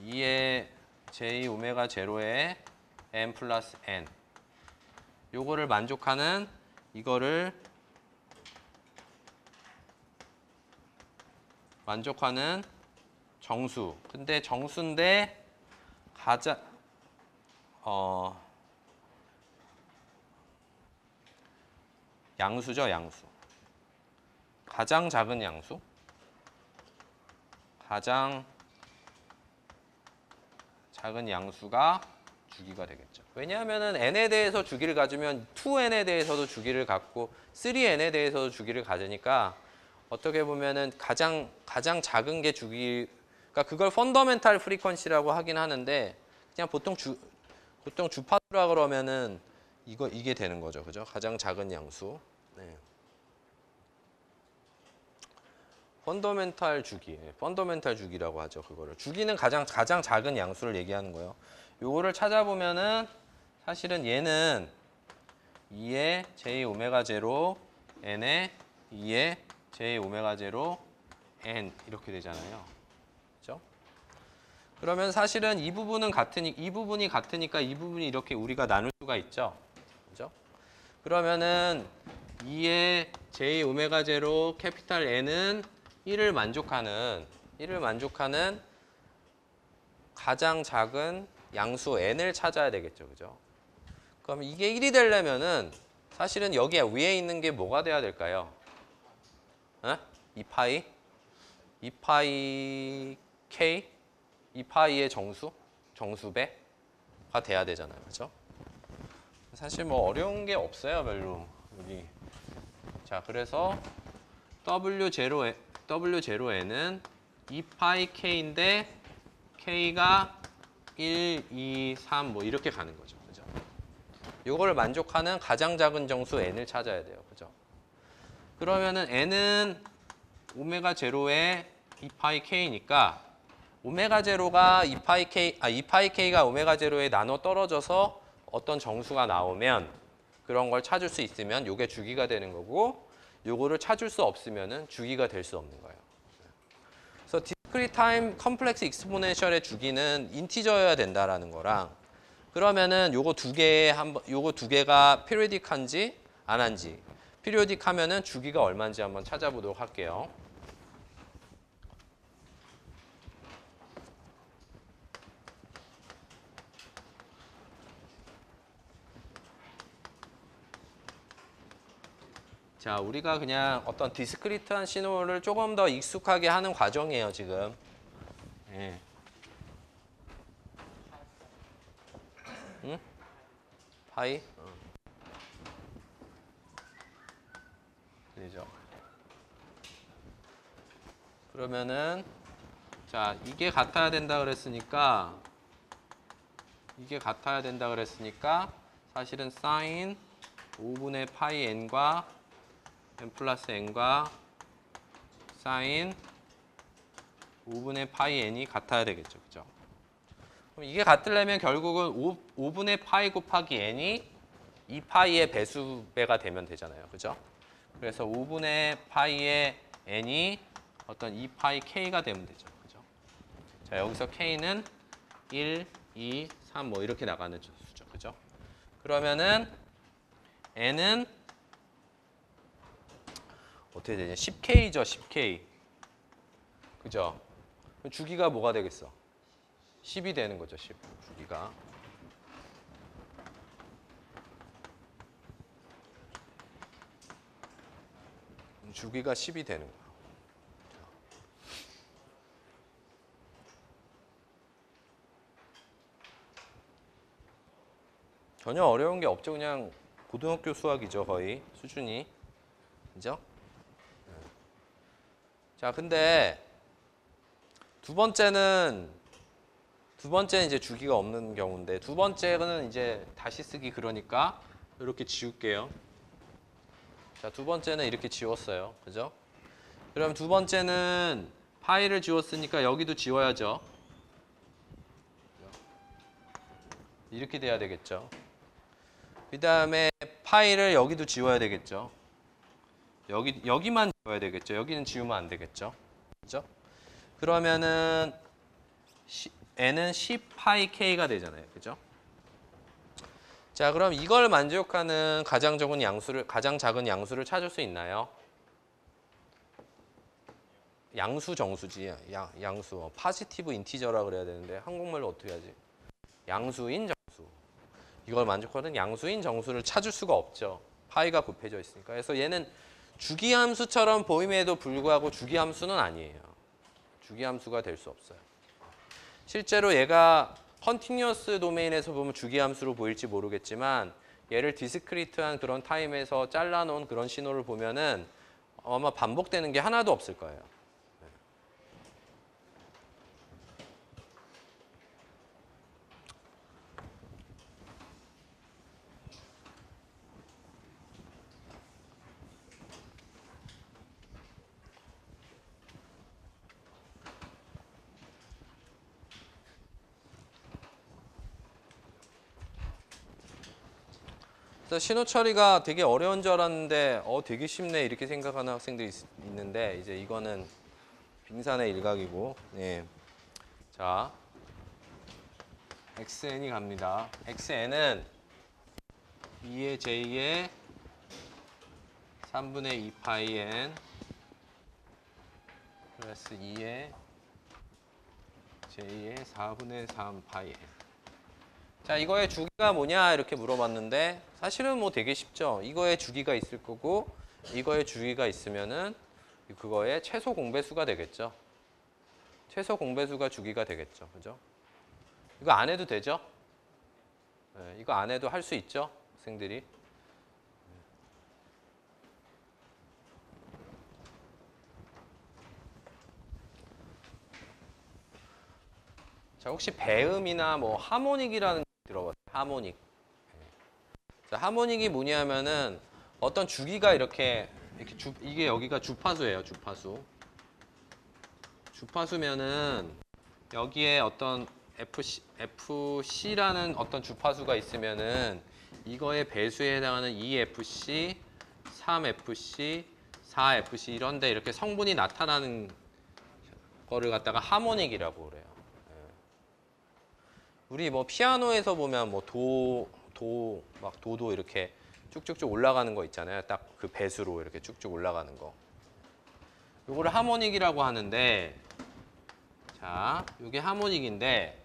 2의 j 오메가 제로의 n 플러스 n 요거를 만족하는 이거를 만족하는 정수. 근데 정수인데 양수죠, 양수. 가장 작은 양수. 가장 작은 양수가 주기가 되겠죠. 왜냐하면 n에 대해서 주기를 가지면 2n에 대해서도 주기를 갖고 3n에 대해서도 주기를 가지니까 어떻게 보면은 가장 작은 게 주기, 그러니까 그걸 펀더멘탈 프리퀀시라고 하긴 하는데 그냥 보통 주파수라 그러면은 이게 되는 거죠, 그죠? 가장 작은 양수. 네. 펀더멘탈 주기라고 하죠, 그거를. 주기는 가장 작은 양수를 얘기하는 거예요. 요거를 찾아보면은 사실은 얘는 2의 j 오메가 제로 n에 2의 j 오메가 제로 n 이렇게 되잖아요. 그렇죠? 그러면 사실은 이 부분이 같으니까 이 부분이 이렇게 우리가 나눌 수가 있죠. 그렇죠? 그러면은 2의 j 오메가 제로 캐피탈 n은 1을 만족하는 가장 작은 양수 n을 찾아야 되겠죠. 그죠? 그럼 이게 1이 되려면은 사실은 여기 위에 있는 게 뭐가 돼야 될까요? 2파이 k 2파이의 정수배가 돼야 되잖아요. 그죠? 사실 뭐 어려운 게 없어요, 별로. 여기. 자, 그래서 W0N은 2파이 K인데 K가 1, 2, 3 뭐 이렇게 가는 거죠. 그죠? 요거를 만족하는 가장 작은 정수 N을 찾아야 돼요. 그죠? 그러면은 N은 오메가 제로에 2파이 K니까 오메가 제로가 2파이 K가 오메가 제로에 나눠 떨어져서 어떤 정수가 나오면 그런 걸 찾을 수 있으면 요게 주기가 되는 거고 요거를 찾을 수 없으면은 주기가 될 수 없는 거예요. 그래서 discrete time complex exponential의 주기는 인티저여야 된다라는 거랑 그러면은 요거 두 개가 periodic한지 안 한지 periodic 하면은 주기가 얼마인지 한번 찾아보도록 할게요. 자, 우리가 그냥 어떤 디스크리트한 신호를 조금 더 익숙하게 하는 과정이에요, 지금. 예. 응? 파이? 그죠? 그러면은 자, 이게 같아야 된다 그랬으니까 사실은 사인 5분의 파이 n과 n 플러스 n과 사인 5분의 파이 n이 같아야 되겠죠. 그죠? 그럼 이게 같으려면 결국은 5분의 파이 곱하기 n이 2파이의 배수배가 되면 되잖아요. 그죠? 그래서 5분의 파이의 n이 어떤 2파이 k가 되면 되죠. 그죠? 자, 여기서 k는 1, 2, 3 뭐 이렇게 나가는 수죠. 그죠? 그러면은 n은 어떻게 되냐? 10K죠, 10K. 그죠? 주기가 뭐가 되겠어? 10이 되는 거죠, 10. 주기가. 주기가 10이 되는 거야. 전혀 어려운 게 없죠. 그냥 고등학교 수학이죠, 거의. 수준이. 그죠? 자, 근데 두 번째는 이제 주기가 없는 경우인데 두 번째는 이제 다시 쓰기 그러니까 이렇게 지울게요. 자, 두 번째는 이렇게 지웠어요. 그죠? 그럼 두 번째는 파이를 지웠으니까 여기도 지워야죠. 이렇게 돼야 되겠죠. 그 다음에 파이를 여기도 지워야 되겠죠. 여기만 지워야 되겠죠. 여기는 지우면 안 되겠죠. 그죠? 그러면은 n은 10파이 k가 되잖아요. 그죠? 자, 그럼 이걸 만족하는 가장 작은 양수를 찾을 수 있나요? 양수 정수지. 양수. 파지티브 인티저라 그래야 되는데 한국말로 어떻게 하지? 양수인 정수. 이걸 만족하는 양수인 정수를 찾을 수가 없죠. 파이가 곱해져 있으니까. 그래서 얘는 주기함수처럼 보임에도 불구하고 주기함수는 아니에요. 주기함수가 될 수 없어요. 실제로 얘가 컨티뉴어스 도메인에서 보면 주기함수로 보일지 모르겠지만 얘를 디스크리트한 그런 타임에서 잘라놓은 그런 신호를 보면은 아마 반복되는 게 하나도 없을 거예요. 그래서 신호 처리가 되게 어려운 줄 알았는데 되게 쉽네 이렇게 생각하는 학생들이 있는데 이제 이거는 빙산의 일각이고. 예. 자, xn이 갑니다. xn은 2의 j의 3분의 2 파이 n 플러스 2의 j의 4분의 3 파이 n. 자, 이거의 주기가 뭐냐 이렇게 물어봤는데 사실은 뭐 되게 쉽죠. 이거의 주기가 있을 거고 이거의 주기가 있으면은 그거의 최소 공배수가 되겠죠. 최소 공배수가 주기가 되겠죠. 그죠? 이거 안 해도 되죠? 네, 이거 안 해도 할 수 있죠? 학생들이. 자, 혹시 배음이나 뭐 하모닉이라는 거 들어봤어요? 하모닉. 자, 하모닉이 뭐냐면은 어떤 주기가 이렇게 이게 여기가 주파수예요, 주파수. 주파수면은 여기에 어떤 FC라는 어떤 주파수가 있으면은 이거의 배수에 해당하는 2FC, 3FC, 4FC 이런데 이렇게 성분이 나타나는 거를 갖다가 하모닉이라고 그래요. 우리 뭐 피아노에서 보면 뭐 막 도도 이렇게 쭉쭉쭉 올라가는 거 있잖아요. 딱 그 배수로 이렇게 쭉쭉 올라가는 거. 요거를 하모닉이라고 하는데, 자, 요게 하모닉인데,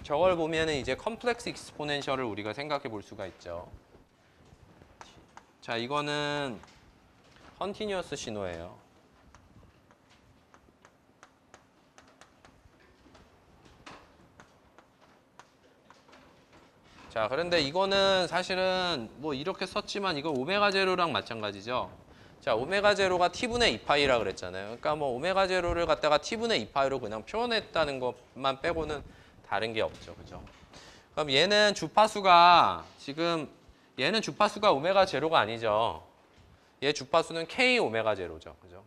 저걸 보면은 이제 컴플렉스 익스포넨셜을 우리가 생각해 볼 수가 있죠. 자, 이거는 컨티뉴어스 신호예요. 자, 그런데 이거는 사실은 뭐 이렇게 썼지만 이거 오메가 제로랑 마찬가지죠. 자, 오메가 제로가 t분의 2파이라 그랬잖아요. 그러니까 뭐 오메가 제로를 갖다가 t분의 2파이로 그냥 표현했다는 것만 빼고는 다른 게 없죠. 그죠? 그럼 얘는 주파수가 지금 얘는 주파수가 오메가 제로가 아니죠. 얘 주파수는 k 오메가 제로죠. 그죠?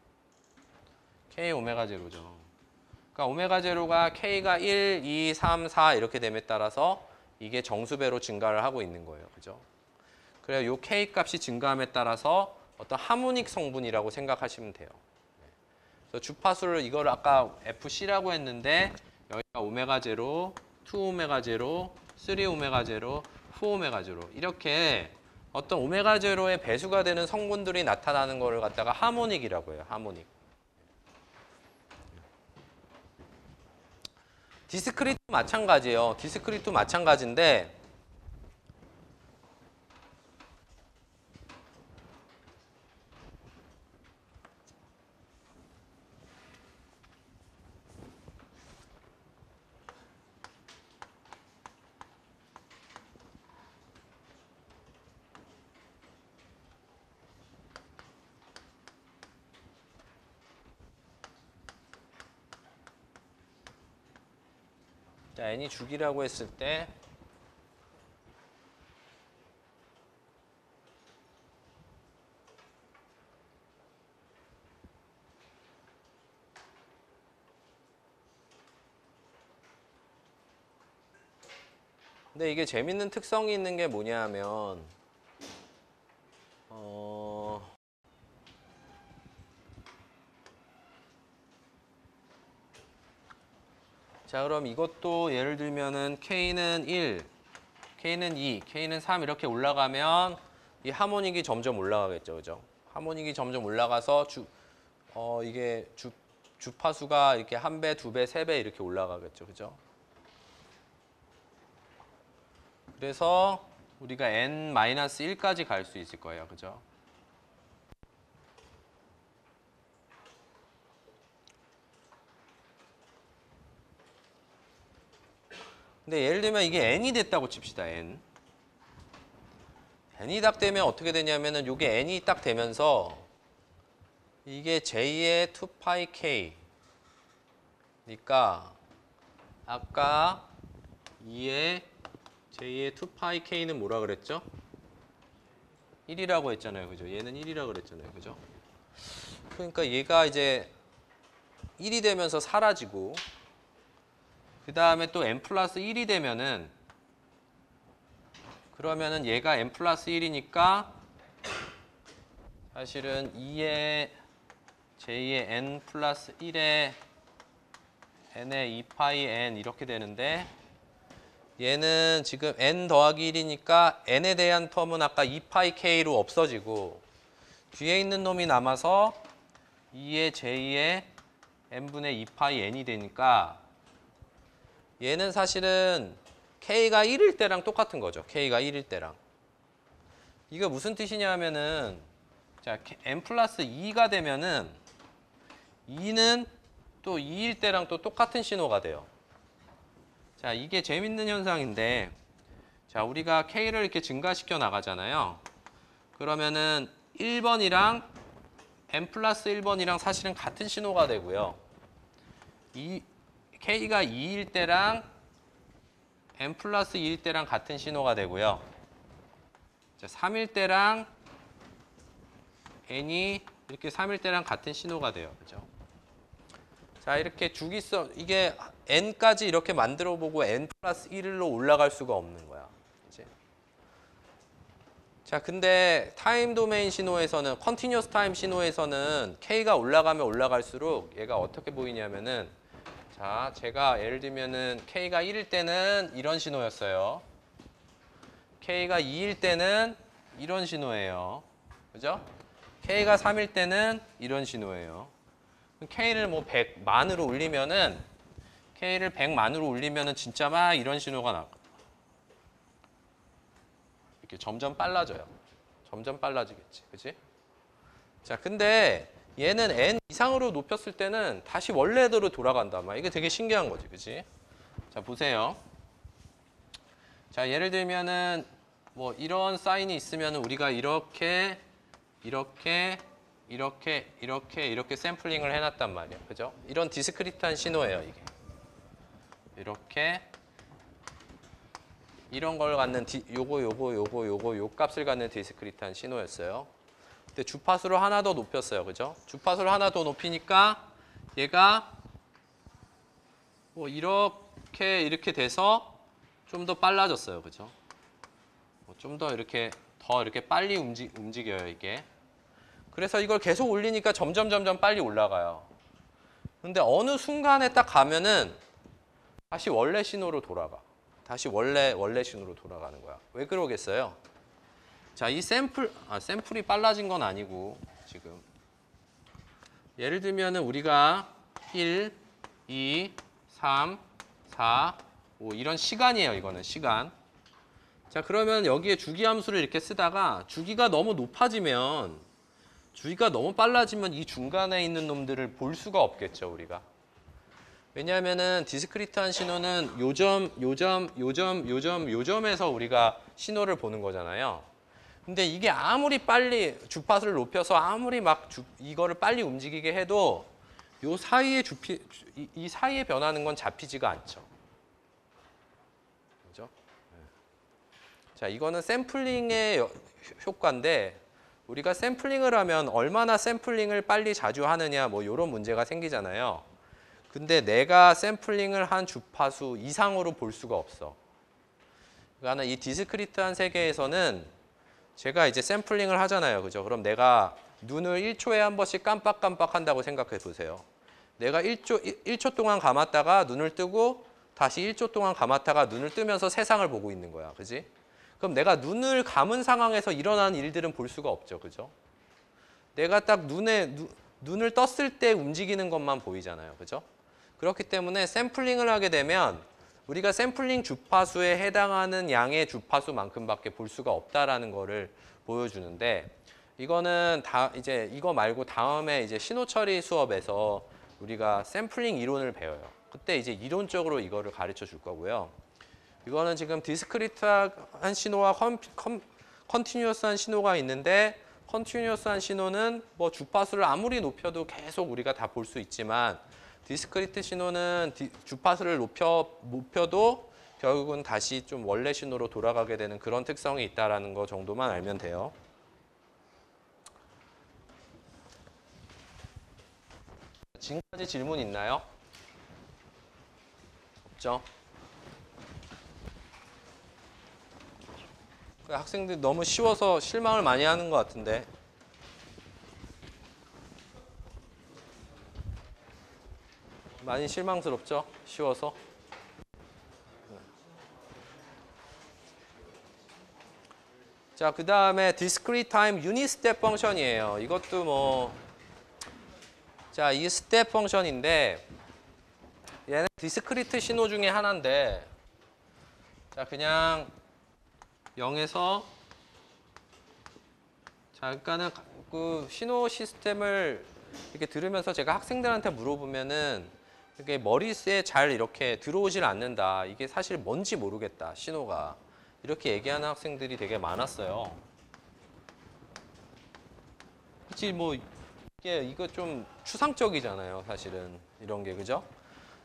k 오메가 제로죠. 그러니까 오메가 제로가 k가 1, 2, 3, 4 이렇게 됨에 따라서 이게 정수배로 증가를 하고 있는 거예요. 그죠? 그래서 요 K 값이 증가함에 따라서 어떤 하모닉 성분이라고 생각하시면 돼요. 그래서 주파수를 이걸 아까 FC라고 했는데 여기가 오메가 제로, 2 오메가 제로, 3 오메가 제로, 4 오메가 제로 이렇게 어떤 오메가 제로의 배수가 되는 성분들이 나타나는 거를 갖다가 하모닉이라고 해요. 하모닉. 디스크리트 마찬가지예요. 디스크리트 마찬가지인데 자, n이 주기라고 했을 때 근데 이게 재밌는 특성이 있는 게 뭐냐 하면 자, 그럼 이것도 예를 들면은 K는 1, K는 2, K는 3 이렇게 올라가면 이 하모닉이 점점 올라가겠죠. 그죠? 하모닉이 점점 올라가서 이게 주파수가 이렇게 1배, 2배, 3배 이렇게 올라가겠죠. 그죠? 그래서 우리가 n-1까지 갈 수 있을 거예요. 그죠? 근데 예를 들면 이게 n이 됐다고 칩시다. n. n이 딱 되면 어떻게 되냐면은 이게 n이 딱 되면서 이게 j의 2파이 k 그러니까 아까 2의 j의 2파이 k는 뭐라 그랬죠? 1이라고 했잖아요. 그죠? 얘는 1이라고 그랬잖아요. 그죠? 그러니까 얘가 이제 1이 되면서 사라지고 그 다음에 또 n 플러스 1이 되면은 그러면은 얘가 n 플러스 1이니까 사실은 2의 j의 n 플러스 1의 n의 2파이 n 이렇게 되는데 얘는 지금 n 더하기 1이니까 n에 대한 텀은 아까 2파이 k로 없어지고 뒤에 있는 놈이 남아서 2의 j의 n분의 2파이 n이 되니까 얘는 사실은 k가 1일 때랑 똑같은 거죠. k가 1일 때랑. 이거 무슨 뜻이냐 하면은 자 n 플러스 2가 되면은 2는 또 2일 때랑 또 똑같은 신호가 돼요. 자 이게 재밌는 현상인데 자 우리가 k를 이렇게 증가시켜 나가잖아요. 그러면은 1번이랑 n 플러스 1번이랑 사실은 같은 신호가 되고요. k가 2일 때랑 n 플러스 2일 때랑 같은 신호가 되고요. 자, 3일 때랑 n이 이렇게 3일 때랑 같은 신호가 돼요. 그죠? 자, 이렇게 주기성 이게 n까지 이렇게 만들어 보고 n 플러스 1로 올라갈 수가 없는 거야. 그치? 자, 근데 타임 도메인 신호에서는 컨티뉴어스 타임 신호에서는 k가 올라가면 올라갈수록 얘가 어떻게 보이냐면은 자, 제가 예를 들면은 k가 1일 때는 이런 신호였어요. k가 2일 때는 이런 신호예요. 그죠? k가 3일 때는 이런 신호예요. k를 뭐 100만으로 올리면은 k를 100만으로 올리면은 진짜 막 이런 신호가 나와. 이렇게 점점 빨라져요. 점점 빨라지겠지. 그치? 자, 근데 얘는 n 이상으로 높였을 때는 다시 원래대로 돌아간다. 막 이게 되게 신기한 거지. 그치? 자, 보세요. 자, 예를 들면은 뭐 이런 사인이 있으면 우리가 이렇게 샘플링을 해놨단 말이야. 그죠? 이런 디스크리트한 신호예요, 이게. 이렇게 이런 걸 갖는 요 값을 갖는 디스크리트한 신호였어요. 근데 주파수를 하나 더 높였어요. 그죠? 주파수를 하나 더 높이니까 얘가 뭐 이렇게 돼서 좀 더 빨라졌어요. 그죠? 좀 더 이렇게 빨리 움직여요, 이게. 그래서 이걸 계속 올리니까 점점 빨리 올라가요. 근데 어느 순간에 딱 가면은 다시 원래 신호로 돌아가. 다시 원래 신호로 돌아가는 거야. 왜 그러겠어요? 자, 이 샘플이 빨라진 건 아니고 지금 예를 들면은 우리가 1, 2, 3, 4, 5 이런 시간이에요. 이거는 시간. 자, 그러면 여기에 주기 함수를 이렇게 쓰다가 주기가 너무 높아지면 주기가 너무 빨라지면 이 중간에 있는 놈들을 볼 수가 없겠죠, 우리가. 왜냐하면은 디스크리트한 신호는 요점에서 우리가 신호를 보는 거잖아요. 근데 이게 아무리 빨리 주파수를 높여서 아무리 막 이거를 빨리 움직이게 해도 요 사이에 이 사이에 변하는 건 잡히지가 않죠. 그죠? 자, 이거는 샘플링의 효과인데 우리가 샘플링을 하면 얼마나 샘플링을 빨리 자주 하느냐 뭐 이런 문제가 생기잖아요. 근데 내가 샘플링을 한 주파수 이상으로 볼 수가 없어. 그러니까 이 디스크리트한 세계에서는 제가 이제 샘플링을 하잖아요. 그죠? 그럼 내가 눈을 1초에 한 번씩 깜빡깜빡 한다고 생각해 보세요. 내가 1초 동안 감았다가 눈을 뜨고 다시 1초 동안 감았다가 눈을 뜨면서 세상을 보고 있는 거야. 그지? 그럼 내가 눈을 감은 상황에서 일어나는 일들은 볼 수가 없죠. 그죠? 내가 딱 눈을 떴을 때 움직이는 것만 보이잖아요. 그죠? 그렇기 때문에 샘플링을 하게 되면 우리가 샘플링 주파수에 해당하는 양의 주파수만큼밖에 볼 수가 없다라는 거를 보여주는데 이거는 이제 이거 말고 다음에 이제 신호 처리 수업에서 우리가 샘플링 이론을 배워요. 그때 이제 이론적으로 이거를 가르쳐 줄 거고요. 이거는 지금 디스크리트한 신호와 컨티뉴어스한 신호가 있는데 컨티뉴어스한 신호는 뭐 주파수를 아무리 높여도 계속 우리가 다 볼 수 있지만 디스크리트 신호는 주파수를 높여도 결국은 다시 좀 원래 신호로 돌아가게 되는 그런 특성이 있다라는 거 정도만 알면 돼요. 지금까지 질문 있나요? 없죠? 학생들 너무 쉬워서 실망을 많이 하는 것 같은데. 많이 실망스럽죠? 쉬워서. 자, 그 다음에 discrete time unit step 펑션이에요. 이것도 뭐, 자, 이 스텝 펑션인데, 얘는 디스크리트 신호 중에 하나인데, 자, 그냥 0에서, 자, 그러니까는 그 신호 시스템을 이렇게 들으면서 제가 학생들한테 물어보면은, 이게 머릿속에 잘 이렇게 들어오질 않는다. 이게 사실 뭔지 모르겠다, 신호가. 이렇게 얘기하는 학생들이 되게 많았어요. 그치, 뭐, 이거 좀 추상적이잖아요, 사실은. 이런 게, 그죠?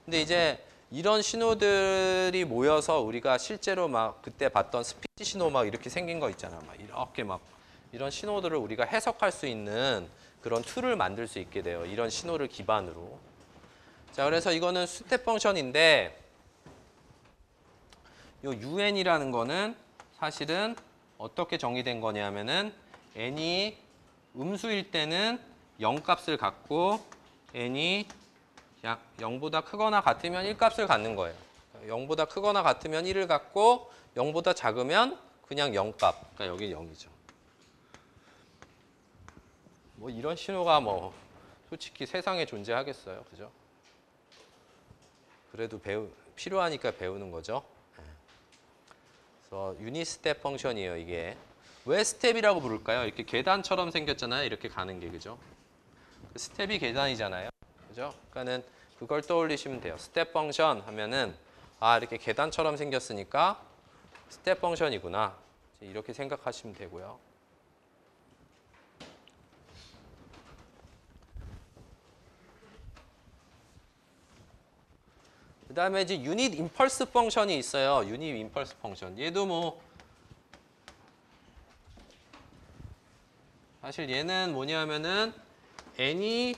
근데 이제 이런 신호들이 모여서 우리가 실제로 막 그때 봤던 스피치 신호 막 이렇게 생긴 거 있잖아. 막 이렇게 막 이런 신호들을 우리가 해석할 수 있는 그런 툴을 만들 수 있게 돼요. 이런 신호를 기반으로. 자, 그래서 이거는 스텝 펑션인데 요 un이라는 거는 사실은 어떻게 정의된 거냐면은 n이 음수일 때는 0 값을 갖고 n이 0보다 크거나 같으면 1 값을 갖는 거예요. 0보다 크거나 같으면 1을 갖고 0보다 작으면 그냥 0 값. 그러니까 여기 0이죠. 뭐 이런 신호가 뭐 솔직히 세상에 존재하겠어요. 그죠? 그래도 필요하니까 배우는 거죠. 그래서 유닛 스텝 펑션이에요, 이게. 왜 스텝이라고 부를까요? 이렇게 계단처럼 생겼잖아요. 이렇게 가는 게, 그죠? 스텝이 계단이잖아요. 그죠? 그러니까는 그걸 떠올리시면 돼요. 스텝 펑션 하면은 아, 이렇게 계단처럼 생겼으니까 스텝 펑션이구나. 이렇게 생각하시면 되고요. 그 다음에 이제 유닛 임펄스 펑션이 있어요. 유닛 임펄스 펑션. 얘도 뭐 사실 얘는 뭐냐면은 n이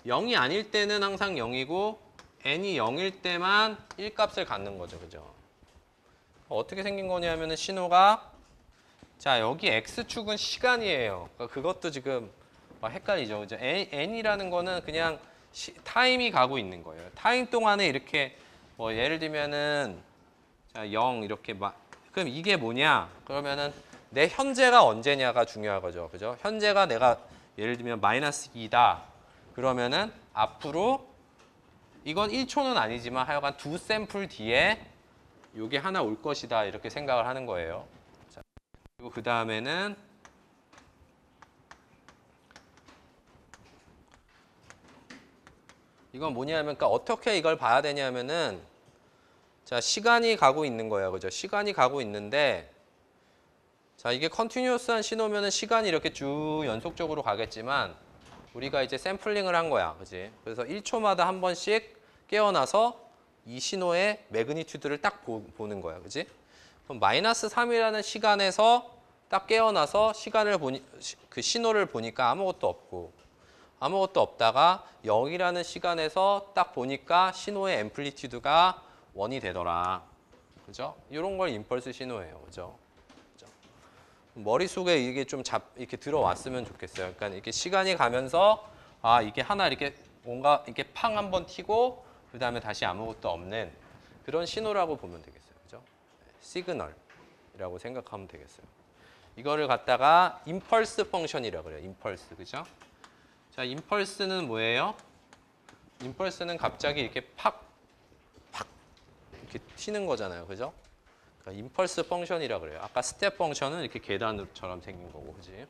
0이 아닐 때는 항상 0이고 n이 0일 때만 1값을 갖는 거죠. 그죠? 어떻게 생긴 거냐면은 신호가 자, 여기 x축은 시간이에요. 그러니까 그것도 지금 헷갈리죠. 그죠? n이라는 거는 그냥 타임이 가고 있는 거예요. 타임 동안에 이렇게 뭐 예를 들면은 자, 0 이렇게 그럼 이게 뭐냐? 그러면은 내 현재가 언제냐가 중요한 거죠. 그죠? 현재가 내가 예를 들면 마이너스 2다. 그러면은 앞으로 이건 1초는 아니지만 하여간 2샘플 뒤에 요게 하나 올 것이다. 이렇게 생각을 하는 거예요. 자, 그리고 그 다음에는 이건 뭐냐면 그러니까 어떻게 이걸 봐야 되냐면은 자, 시간이 가고 있는 거예요. 그죠? 시간이 가고 있는데 자, 이게 컨티뉴어스한 신호면은 시간이 이렇게 쭉 연속적으로 가겠지만 우리가 이제 샘플링을 한 거야. 그지? 그래서 1초마다 한 번씩 깨어나서 이 신호의 매그니튜드를 딱 보는 거야. 그지? 그럼 마이너스 3이라는 시간에서 딱 깨어나서 그 신호를 보니까 아무것도 없고 아무것도 없다가 0이라는 시간에서 딱 보니까 신호의 앰플리튜드가 1이 되더라. 그죠? 이런 걸 임펄스 신호예요. 그죠? 머릿속에 이게 좀 이렇게 들어왔으면 좋겠어요. 그러니까 이렇게 시간이 가면서 아, 이게 하나 이렇게 뭔가 이렇게 팡 한번 튀고 그다음에 다시 아무것도 없는 그런 신호라고 보면 되겠어요. 그죠? 시그널이라고 생각하면 되겠어요. 이거를 갖다가 임펄스 펑션이라고 그래요. 임펄스. 그죠? 자, 임펄스는 뭐예요? 임펄스는 갑자기 이렇게 팍 이렇게 튀는 거잖아요. 그죠? 그러니까 임펄스 펑션이라 그래요. 아까 스텝 펑션은 이렇게 계단처럼 생긴 거고, 그지?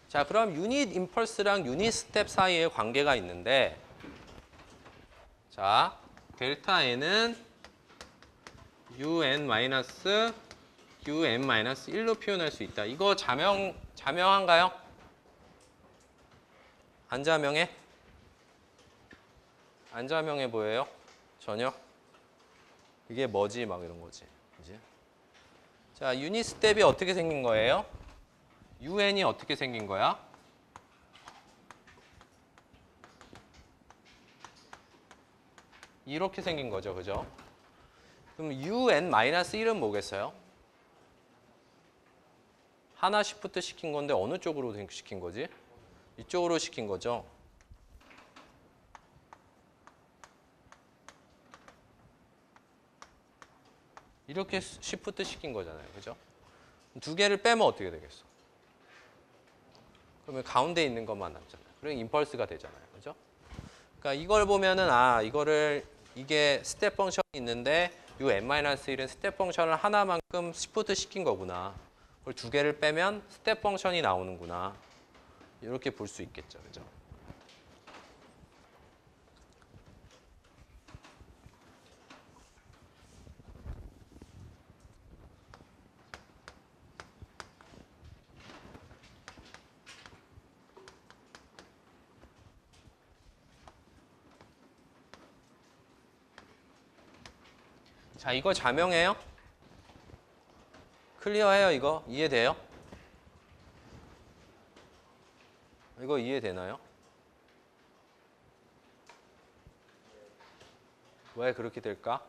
자, 그럼 유닛 임펄스랑 유닛 스텝 사이에 관계가 있는데, 자, 델타 n은 un-un-1로 표현할 수 있다. 이거 자명한가요? 안 자명해? 안 자명해 보여요? 전혀? 이게 뭐지? 막 이런 거지. 그지? 자, 유닛 스텝이 어떻게 생긴 거예요? un이 어떻게 생긴 거야? 이렇게 생긴 거죠. 그죠? 그럼 un-1은 뭐겠어요? 하나 시프트 시킨 건데 어느 쪽으로 시킨 거지? 이쪽으로 시킨 거죠. 이렇게 시프트 시킨 거잖아요. 그죠? 두 개를 빼면 어떻게 되겠어? 그러면 가운데 있는 것만 남잖아요. 그럼 임펄스가 되잖아요. 그죠? 그러니까 이걸 보면은 이게 스텝 펑션이 있는데 이 n-1은 스텝 펑션을 하나만큼 시프트 시킨 거구나. 그걸 두 개를 빼면 스텝 펑션이 나오는구나. 이렇게 볼 수 있겠죠. 그죠? 자, 이거 자명해요? 클리어해요, 이거? 이해돼요? 이거 이해되나요? 왜 그렇게 될까?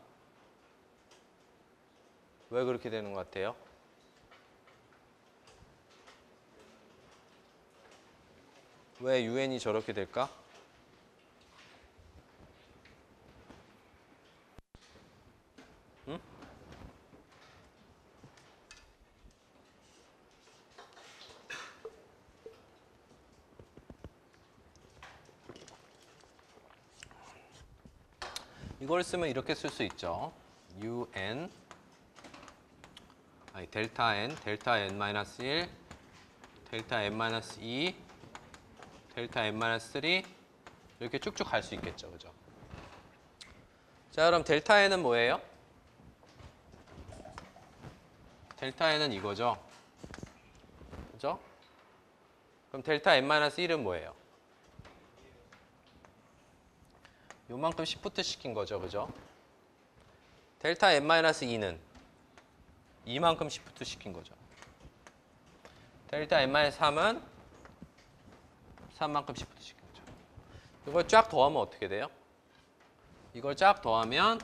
왜 그렇게 되는 것 같아요? 왜 un이 저렇게 될까? 응? 이걸 쓰면 이렇게 쓸 수 있죠. 델타 n, 델타 n-1, 델타 n-2, 델타 n-3 이렇게 쭉쭉 갈 수 있겠죠. 그죠? 자, 그럼 델타 n은 뭐예요? 델타 n은 이거죠. 그죠? 그럼 델타 n-1은 뭐예요? 요만큼 시프트 시킨 거죠. 그죠? 델타 n-2는 이만큼 시프트 시킨 거죠. 델타 n-3은 3만큼 시프트 시킨 거죠. 이걸 쫙 더하면 어떻게 돼요? 이걸 쫙 더하면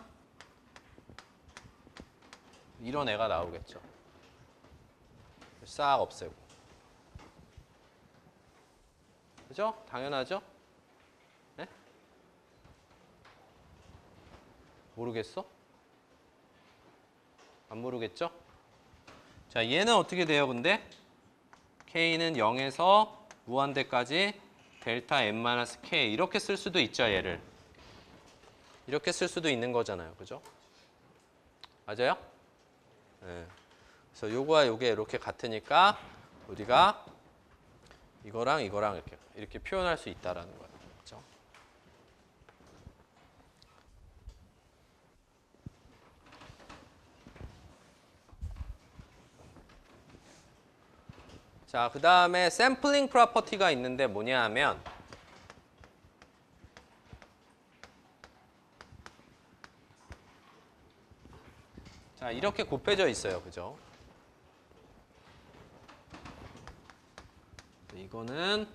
이런 애가 나오겠죠. 싹 없애고. 그죠? 당연하죠? 네? 모르겠어? 안 모르겠죠? 자, 얘는 어떻게 돼요, 근데? K는 0에서 무한대까지 델타 n-k 이렇게 쓸 수도 있죠, 얘를. 이렇게 쓸 수도 있는 거잖아요. 그죠? 맞아요? 네. 그래서 요거와 요게 이렇게 같으니까 우리가 이거랑 이거랑 이렇게 표현할 수 있다라는 거예요. 그렇죠? 자, 그 다음에 샘플링 프로퍼티가 있는데 뭐냐 하면 자, 이렇게 곱해져 있어요. 그죠? 이거는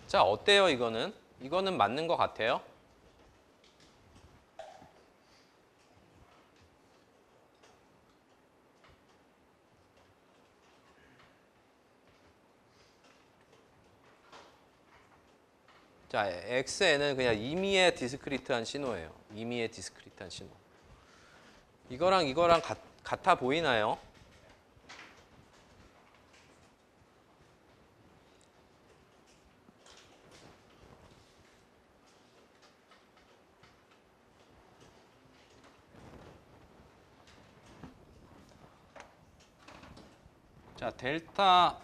자, 어때요, 이거는? 이거는 맞는 것 같아요? 자, xn은 그냥 임의의 디스크리트한 신호예요. 임의의 디스크리트한 신호. 이거랑 이거랑 같아 보이나요? 자, 델타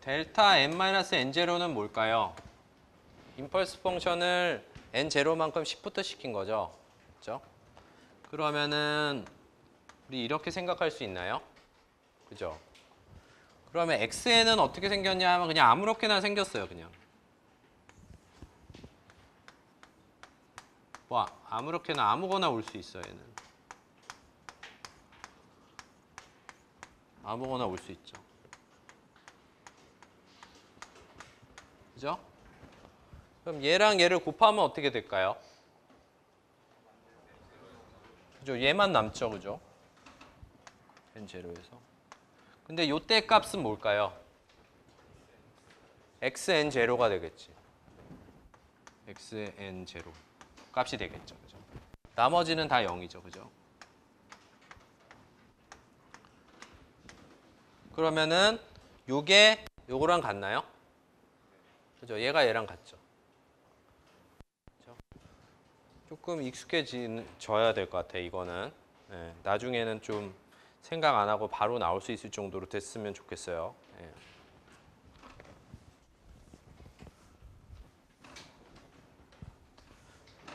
n-n0는 뭘까요? 임펄스 펑션을 n0만큼 시프트 시킨 거죠. 그죠? 그러면은 우리 이렇게 생각할 수 있나요? 그죠? 그러면 xn은 어떻게 생겼냐 하면 그냥 아무렇게나 생겼어요. 그냥. 와, 아무렇게나 아무거나 올 수 있어요. 얘는. 아무거나 올 수 있죠. 그죠? 그럼 얘랑 얘를 곱하면 어떻게 될까요? 그죠? 얘만 남죠. 그죠? n0에서. 근데 요때 값은 뭘까요? xn0가 되겠지. xn0 값이 되겠죠. 그죠? 나머지는 다 0이죠. 그죠? 그러면은 요게 요거랑 같나요? 그죠? 얘가 얘랑 같죠. 그죠? 조금 익숙해져야 될 것 같아. 이거는. 네, 나중에는 좀 생각 안 하고 바로 나올 수 있을 정도로 됐으면 좋겠어요. 네.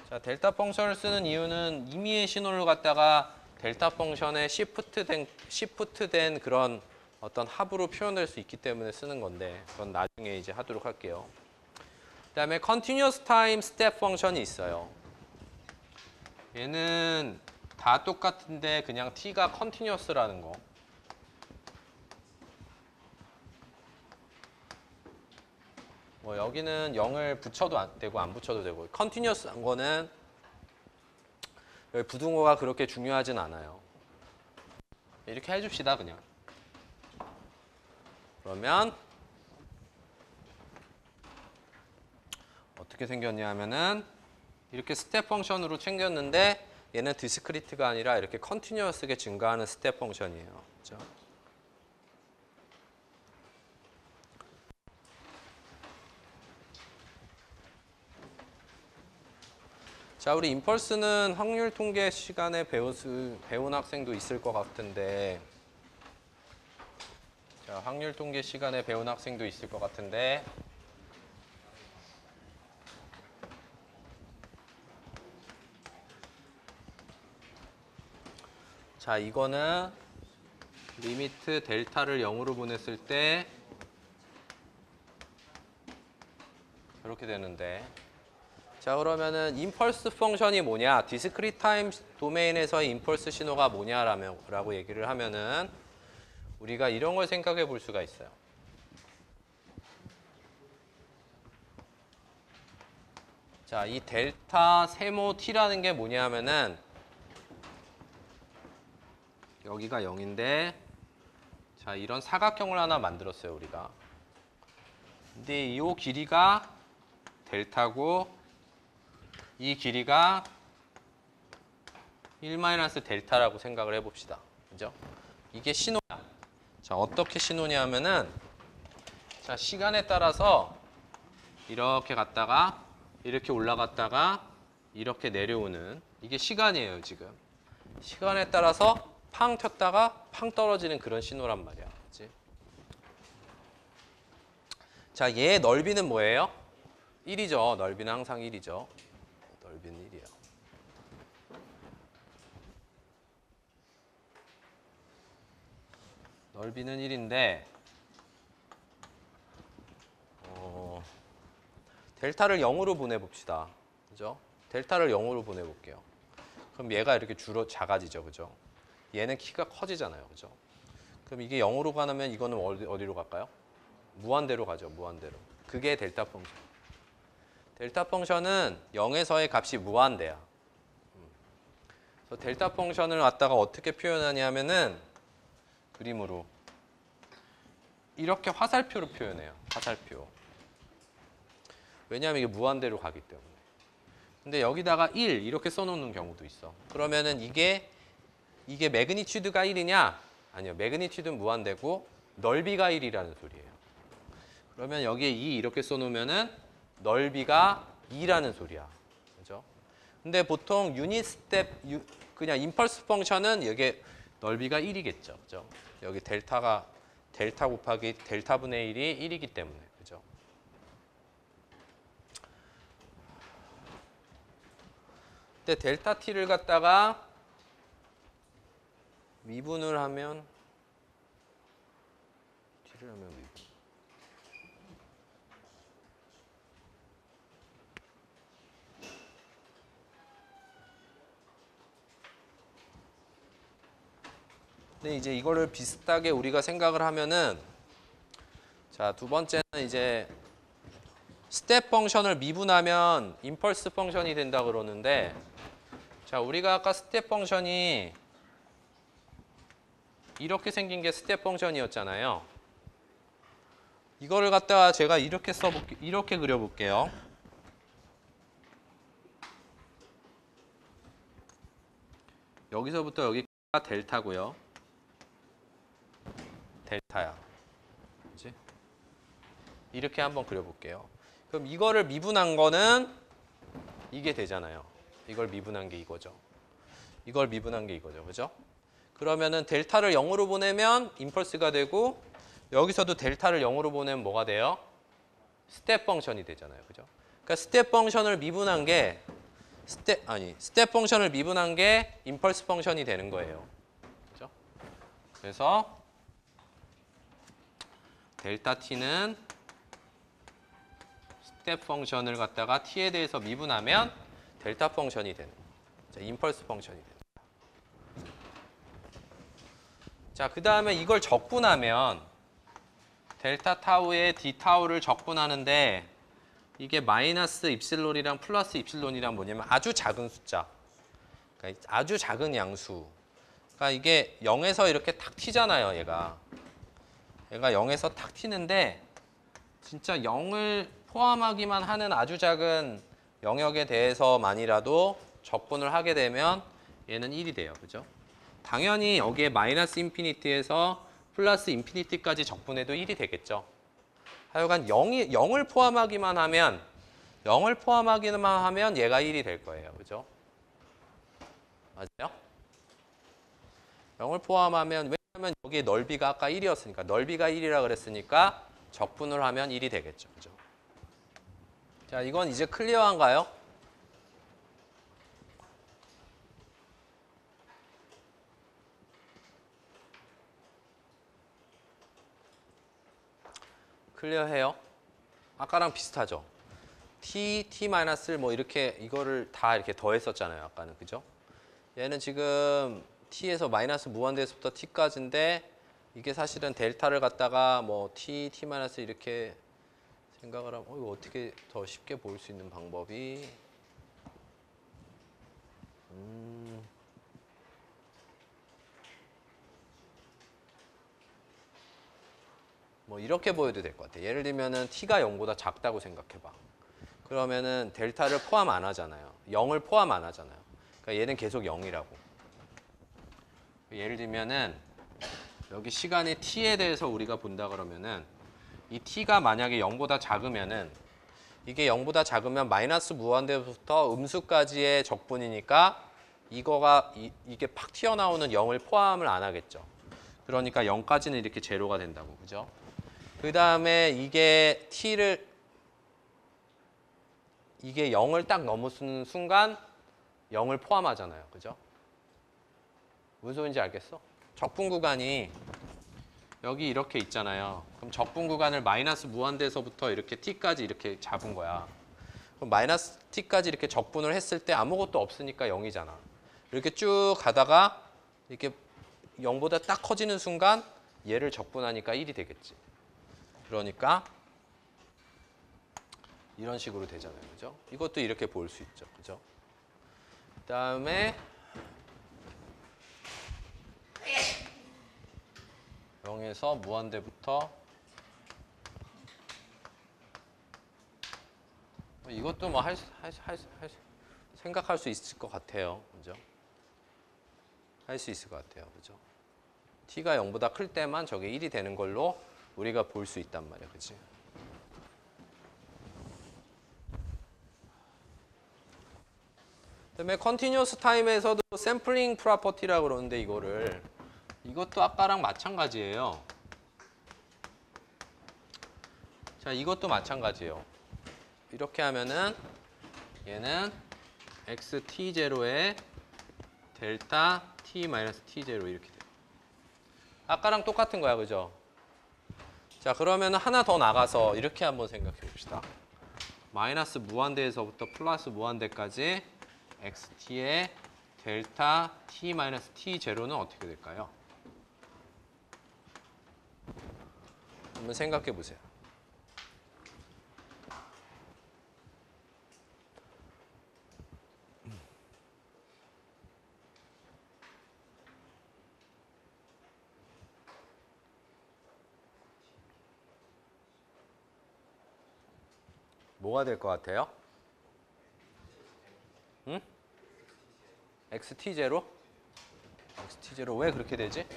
자, 델타 펑션을 쓰는 이유는 임의의 신호를 갖다가 델타 펑션에 시프트된 그런 어떤 합으로 표현될 수 있기 때문에 쓰는 건데 그건 나중에 이제 하도록 할게요. 그다음에 continuous time step 펑션이 있어요. 얘는 다 똑같은데 그냥 t가 continuous라는 거. 뭐 여기는 0을 붙여도 되고 안 붙여도 되고 continuous한 거는 여기 부등호가 그렇게 중요하진 않아요. 이렇게 해줍시다 그냥. 그러면 어떻게 생겼냐 하면은 이렇게 스텝 펑션으로 챙겼는데 얘는 디스크리트가 아니라 이렇게 컨티뉴어스하게 증가하는 스텝 펑션이에요. 그렇죠? 자, 우리 임펄스는 확률 통계 시간에 배운 학생도 있을 것 같은데 자, 확률 통계 시간에 배운 학생도 있을 것 같은데 자, 이거는 리미트 델타를 0으로 보냈을 때 이렇게 되는데 자, 그러면은 임펄스 펑션이 뭐냐? 디스크리트 타임 도메인에서의 임펄스 신호가 뭐냐라고 얘기를 하면은 우리가 이런 걸 생각해 볼 수가 있어요. 자, 이 델타 세모 t라는 게 뭐냐면은 여기가 0인데 자, 이런 사각형을 하나 만들었어요, 우리가. 근데 이 길이가 델타고 이 길이가 1-델타라고 생각을 해봅시다. 그죠? 이게 신호야. 자, 어떻게 신호냐 하면은 자, 시간에 따라서 이렇게 갔다가 이렇게 올라갔다가 이렇게 내려오는 이게 시간이에요, 지금. 시간에 따라서 팡 튀었다가 팡 떨어지는 그런 신호란 말이야. 그치? 자, 얘의 넓이는 뭐예요? 1이죠. 넓이는 항상 1이죠. 넓이는 1이에요. 넓이는 1인데 델타를 0으로 보내봅시다. 그죠? 델타를 0으로 보내볼게요. 그럼 얘가 이렇게 작아지죠. 그죠? 얘는 키가 커지잖아요. 그죠? 그럼 이게 0으로 가면 이거는 어디로 갈까요? 무한대로 가죠. 무한대로. 그게 델타 펑션. 델타 펑션은 0에서의 값이 무한대야. 그래서 델타 펑션을 갖다가 어떻게 표현하냐면은 그림으로 이렇게 화살표로 표현해요. 화살표. 왜냐하면 이게 무한대로 가기 때문에. 근데 여기다가 1 이렇게 써놓는 경우도 있어. 그러면은 이게 매그니튜드가 1이냐? 아니요. 매그니튜드는 무한대고 넓이가 1이라는 소리예요. 그러면 여기에 2 이렇게 써놓으면은 넓이가 2라는 소리야. 그죠? 근데 보통 유닛 스텝 그냥 임펄스 펑션은 여기 넓이가 1이겠죠. 그죠? 여기 델타 곱하기 델타분의 1이 1이기 때문에. 그죠? 근데 델타 t를 갖다가 미분을 하면 t를 하면 미분. 근데 이제 이거를 비슷하게 우리가 생각을 하면은 자, 두 번째는 이제 스텝 펑션을 미분하면 임펄스 펑션이 된다 그러는데 자, 우리가 아까 스텝 펑션이 이렇게 생긴 게 스텝 펑션이었잖아요. 이거를 갖다가 제가 이렇게 그려볼게요. 여기서부터 여기가 델타고요. 델타야. 그렇지? 이렇게 한번 그려볼게요. 그럼 이거를 미분한 거는 이게 되잖아요. 이걸 미분한 게 이거죠. 이걸 미분한 게 이거죠. 그죠? 그러면은 델타를 0으로 보내면 임펄스가 되고 여기서도 델타를 0으로 보내면 뭐가 돼요? 스텝 펑션이 되잖아요. 그죠? 그러니까 스텝 펑션을 미분한 게 스텝 펑션을 미분한 게 임펄스 펑션이 되는 거예요. 그죠? 그래서 델타 t는 스텝 펑션을 갖다가 t에 대해서 미분하면 델타 펑션이 되는 거예요. 임펄스 펑션이 되는 거예요. 자, 그 다음에 이걸 적분하면 델타 타우에 d 타우를 적분하는데 이게 마이너스 입실론이랑 플러스 입실론이랑 뭐냐면 아주 작은 숫자. 그러니까 아주 작은 양수. 그러니까 이게 0에서 이렇게 탁 튀잖아요, 얘가 0에서 탁 튀는데 진짜 0을 포함하기만 하는 아주 작은 영역에 대해서만이라도 적분을 하게 되면 얘는 1이 돼요. 그죠? 당연히 여기에 마이너스 인피니티에서 플러스 인피니티까지 적분해도 1이 되겠죠. 하여간 0을 포함하기만 하면 얘가 1이 될 거예요. 그죠? 맞아요? 0을 포함하면 왜냐하면 여기에 넓이가 아까 1이었으니까 넓이가 1이라 그랬으니까 적분을 하면 1이 되겠죠. 그죠? 자, 이건 이제 클리어한가요? 클리어해요? 아까랑 비슷하죠? t-를 뭐 이렇게 이거를 다 이렇게 더했었잖아요. 아까는. 그죠? 얘는 지금 t에서 마이너스 무한대에서부터 t까지인데 이게 사실은 델타를 갖다가 뭐 t 이렇게 생각을 하면 이거 어떻게 더 쉽게 볼 수 있는 방법이 뭐 이렇게 보여도 될 것 같아요. 예를 들면은 t가 0보다 작다고 생각해봐. 그러면은 델타를 포함 안 하잖아요. 0을 포함 안 하잖아요. 그러니까 얘는 계속 0이라고. 예를 들면은 여기 시간의 t에 대해서 우리가 본다 그러면은 이 t가 만약에 0보다 작으면은 이게 0보다 작으면 마이너스 무한대부터 음수까지의 적분이니까 이게 팍 튀어나오는 0을 포함을 안 하겠죠. 그러니까 0까지는 이렇게 제로가 된다고. 그죠? 그 다음에 이게 0을 딱 넘어서는 순간 0을 포함하잖아요. 그죠? 무슨 소리인지 알겠어? 적분 구간이 여기 이렇게 있잖아요. 그럼 적분 구간을 마이너스 무한대에서부터 이렇게 t까지 이렇게 잡은 거야. 그럼 마이너스 t까지 이렇게 적분을 했을 때 아무것도 없으니까 0이잖아. 이렇게 쭉 가다가 이렇게 0보다 딱 커지는 순간 얘를 적분하니까 1이 되겠지. 그러니까 이런 식으로 되잖아요. 그죠? 이것도 이렇게 볼 수 있죠. 그죠? 그 다음에 0에서 무한대부터 이것도 뭐 생각할 수 있을 것 같아요. 그죠? 할 수 있을 것 같아요. 그죠? t가 0보다 클 때만 저게 1이 되는 걸로 우리가 볼 수 있단 말이야. 그치? 그다음에 컨티뉴어스 타임에서도 샘플링 프로퍼티라고 그러는데 이것도 아까랑 마찬가지예요. 자, 이것도 마찬가지예요. 이렇게 하면은 얘는 xt0에 델타 t-t0 이렇게 돼요. 아까랑 똑같은 거야. 그죠? 자, 그러면 하나 더 나가서 이렇게 한번 생각해 봅시다. 마이너스 무한대에서부터 플러스 무한대까지 xt의 델타 t-t0는 어떻게 될까요? 한번 생각해 보세요. 뭐가 될 것 같아요? 응? xt0? xt0 왜 그렇게 되지?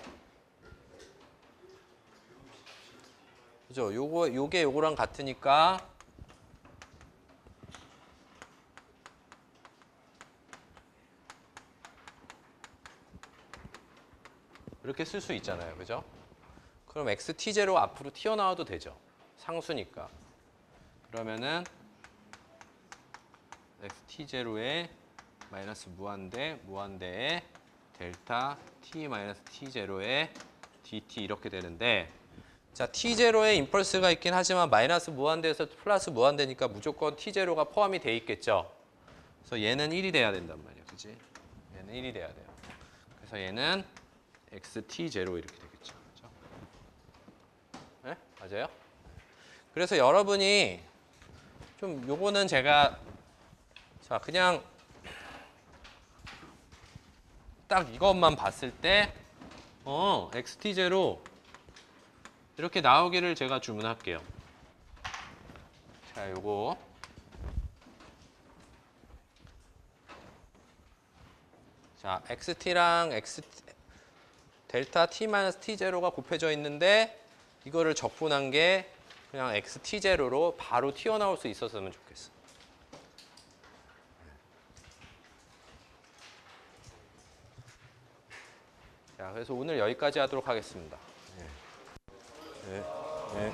그죠? 요게 요거랑 같으니까 이렇게 쓸 수 있잖아요. 그죠? 그럼 xt0 앞으로 튀어나와도 되죠. 상수니까. 그러면은 xt0에 마이너스 무한대에 델타 t-t0에 dt 이렇게 되는데, 자, t0에 임펄스가 있긴 하지만 마이너스 무한대에서 플러스 무한대니까 무조건 t0가 포함이 돼 있겠죠. 그래서 얘는 1이 돼야 된단 말이야. 그지? 얘는 1이 돼야 돼요. 그래서 얘는 xt0 이렇게 되겠죠. 그죠? 네? 맞아요? 그래서 여러분이 좀 요거는 제가 자, 그냥 딱 이것만 봤을 때 xt0 이렇게 나오기를 제가 주문할게요. 자, 요거 자, xt랑 델타 t-t0가 곱해져 있는데 이거를 적분한 게 그냥 xt0로 바로 튀어나올 수 있었으면 좋겠어. 자, 그래서 오늘 여기까지 하도록 하겠습니다. 네. 네. 네.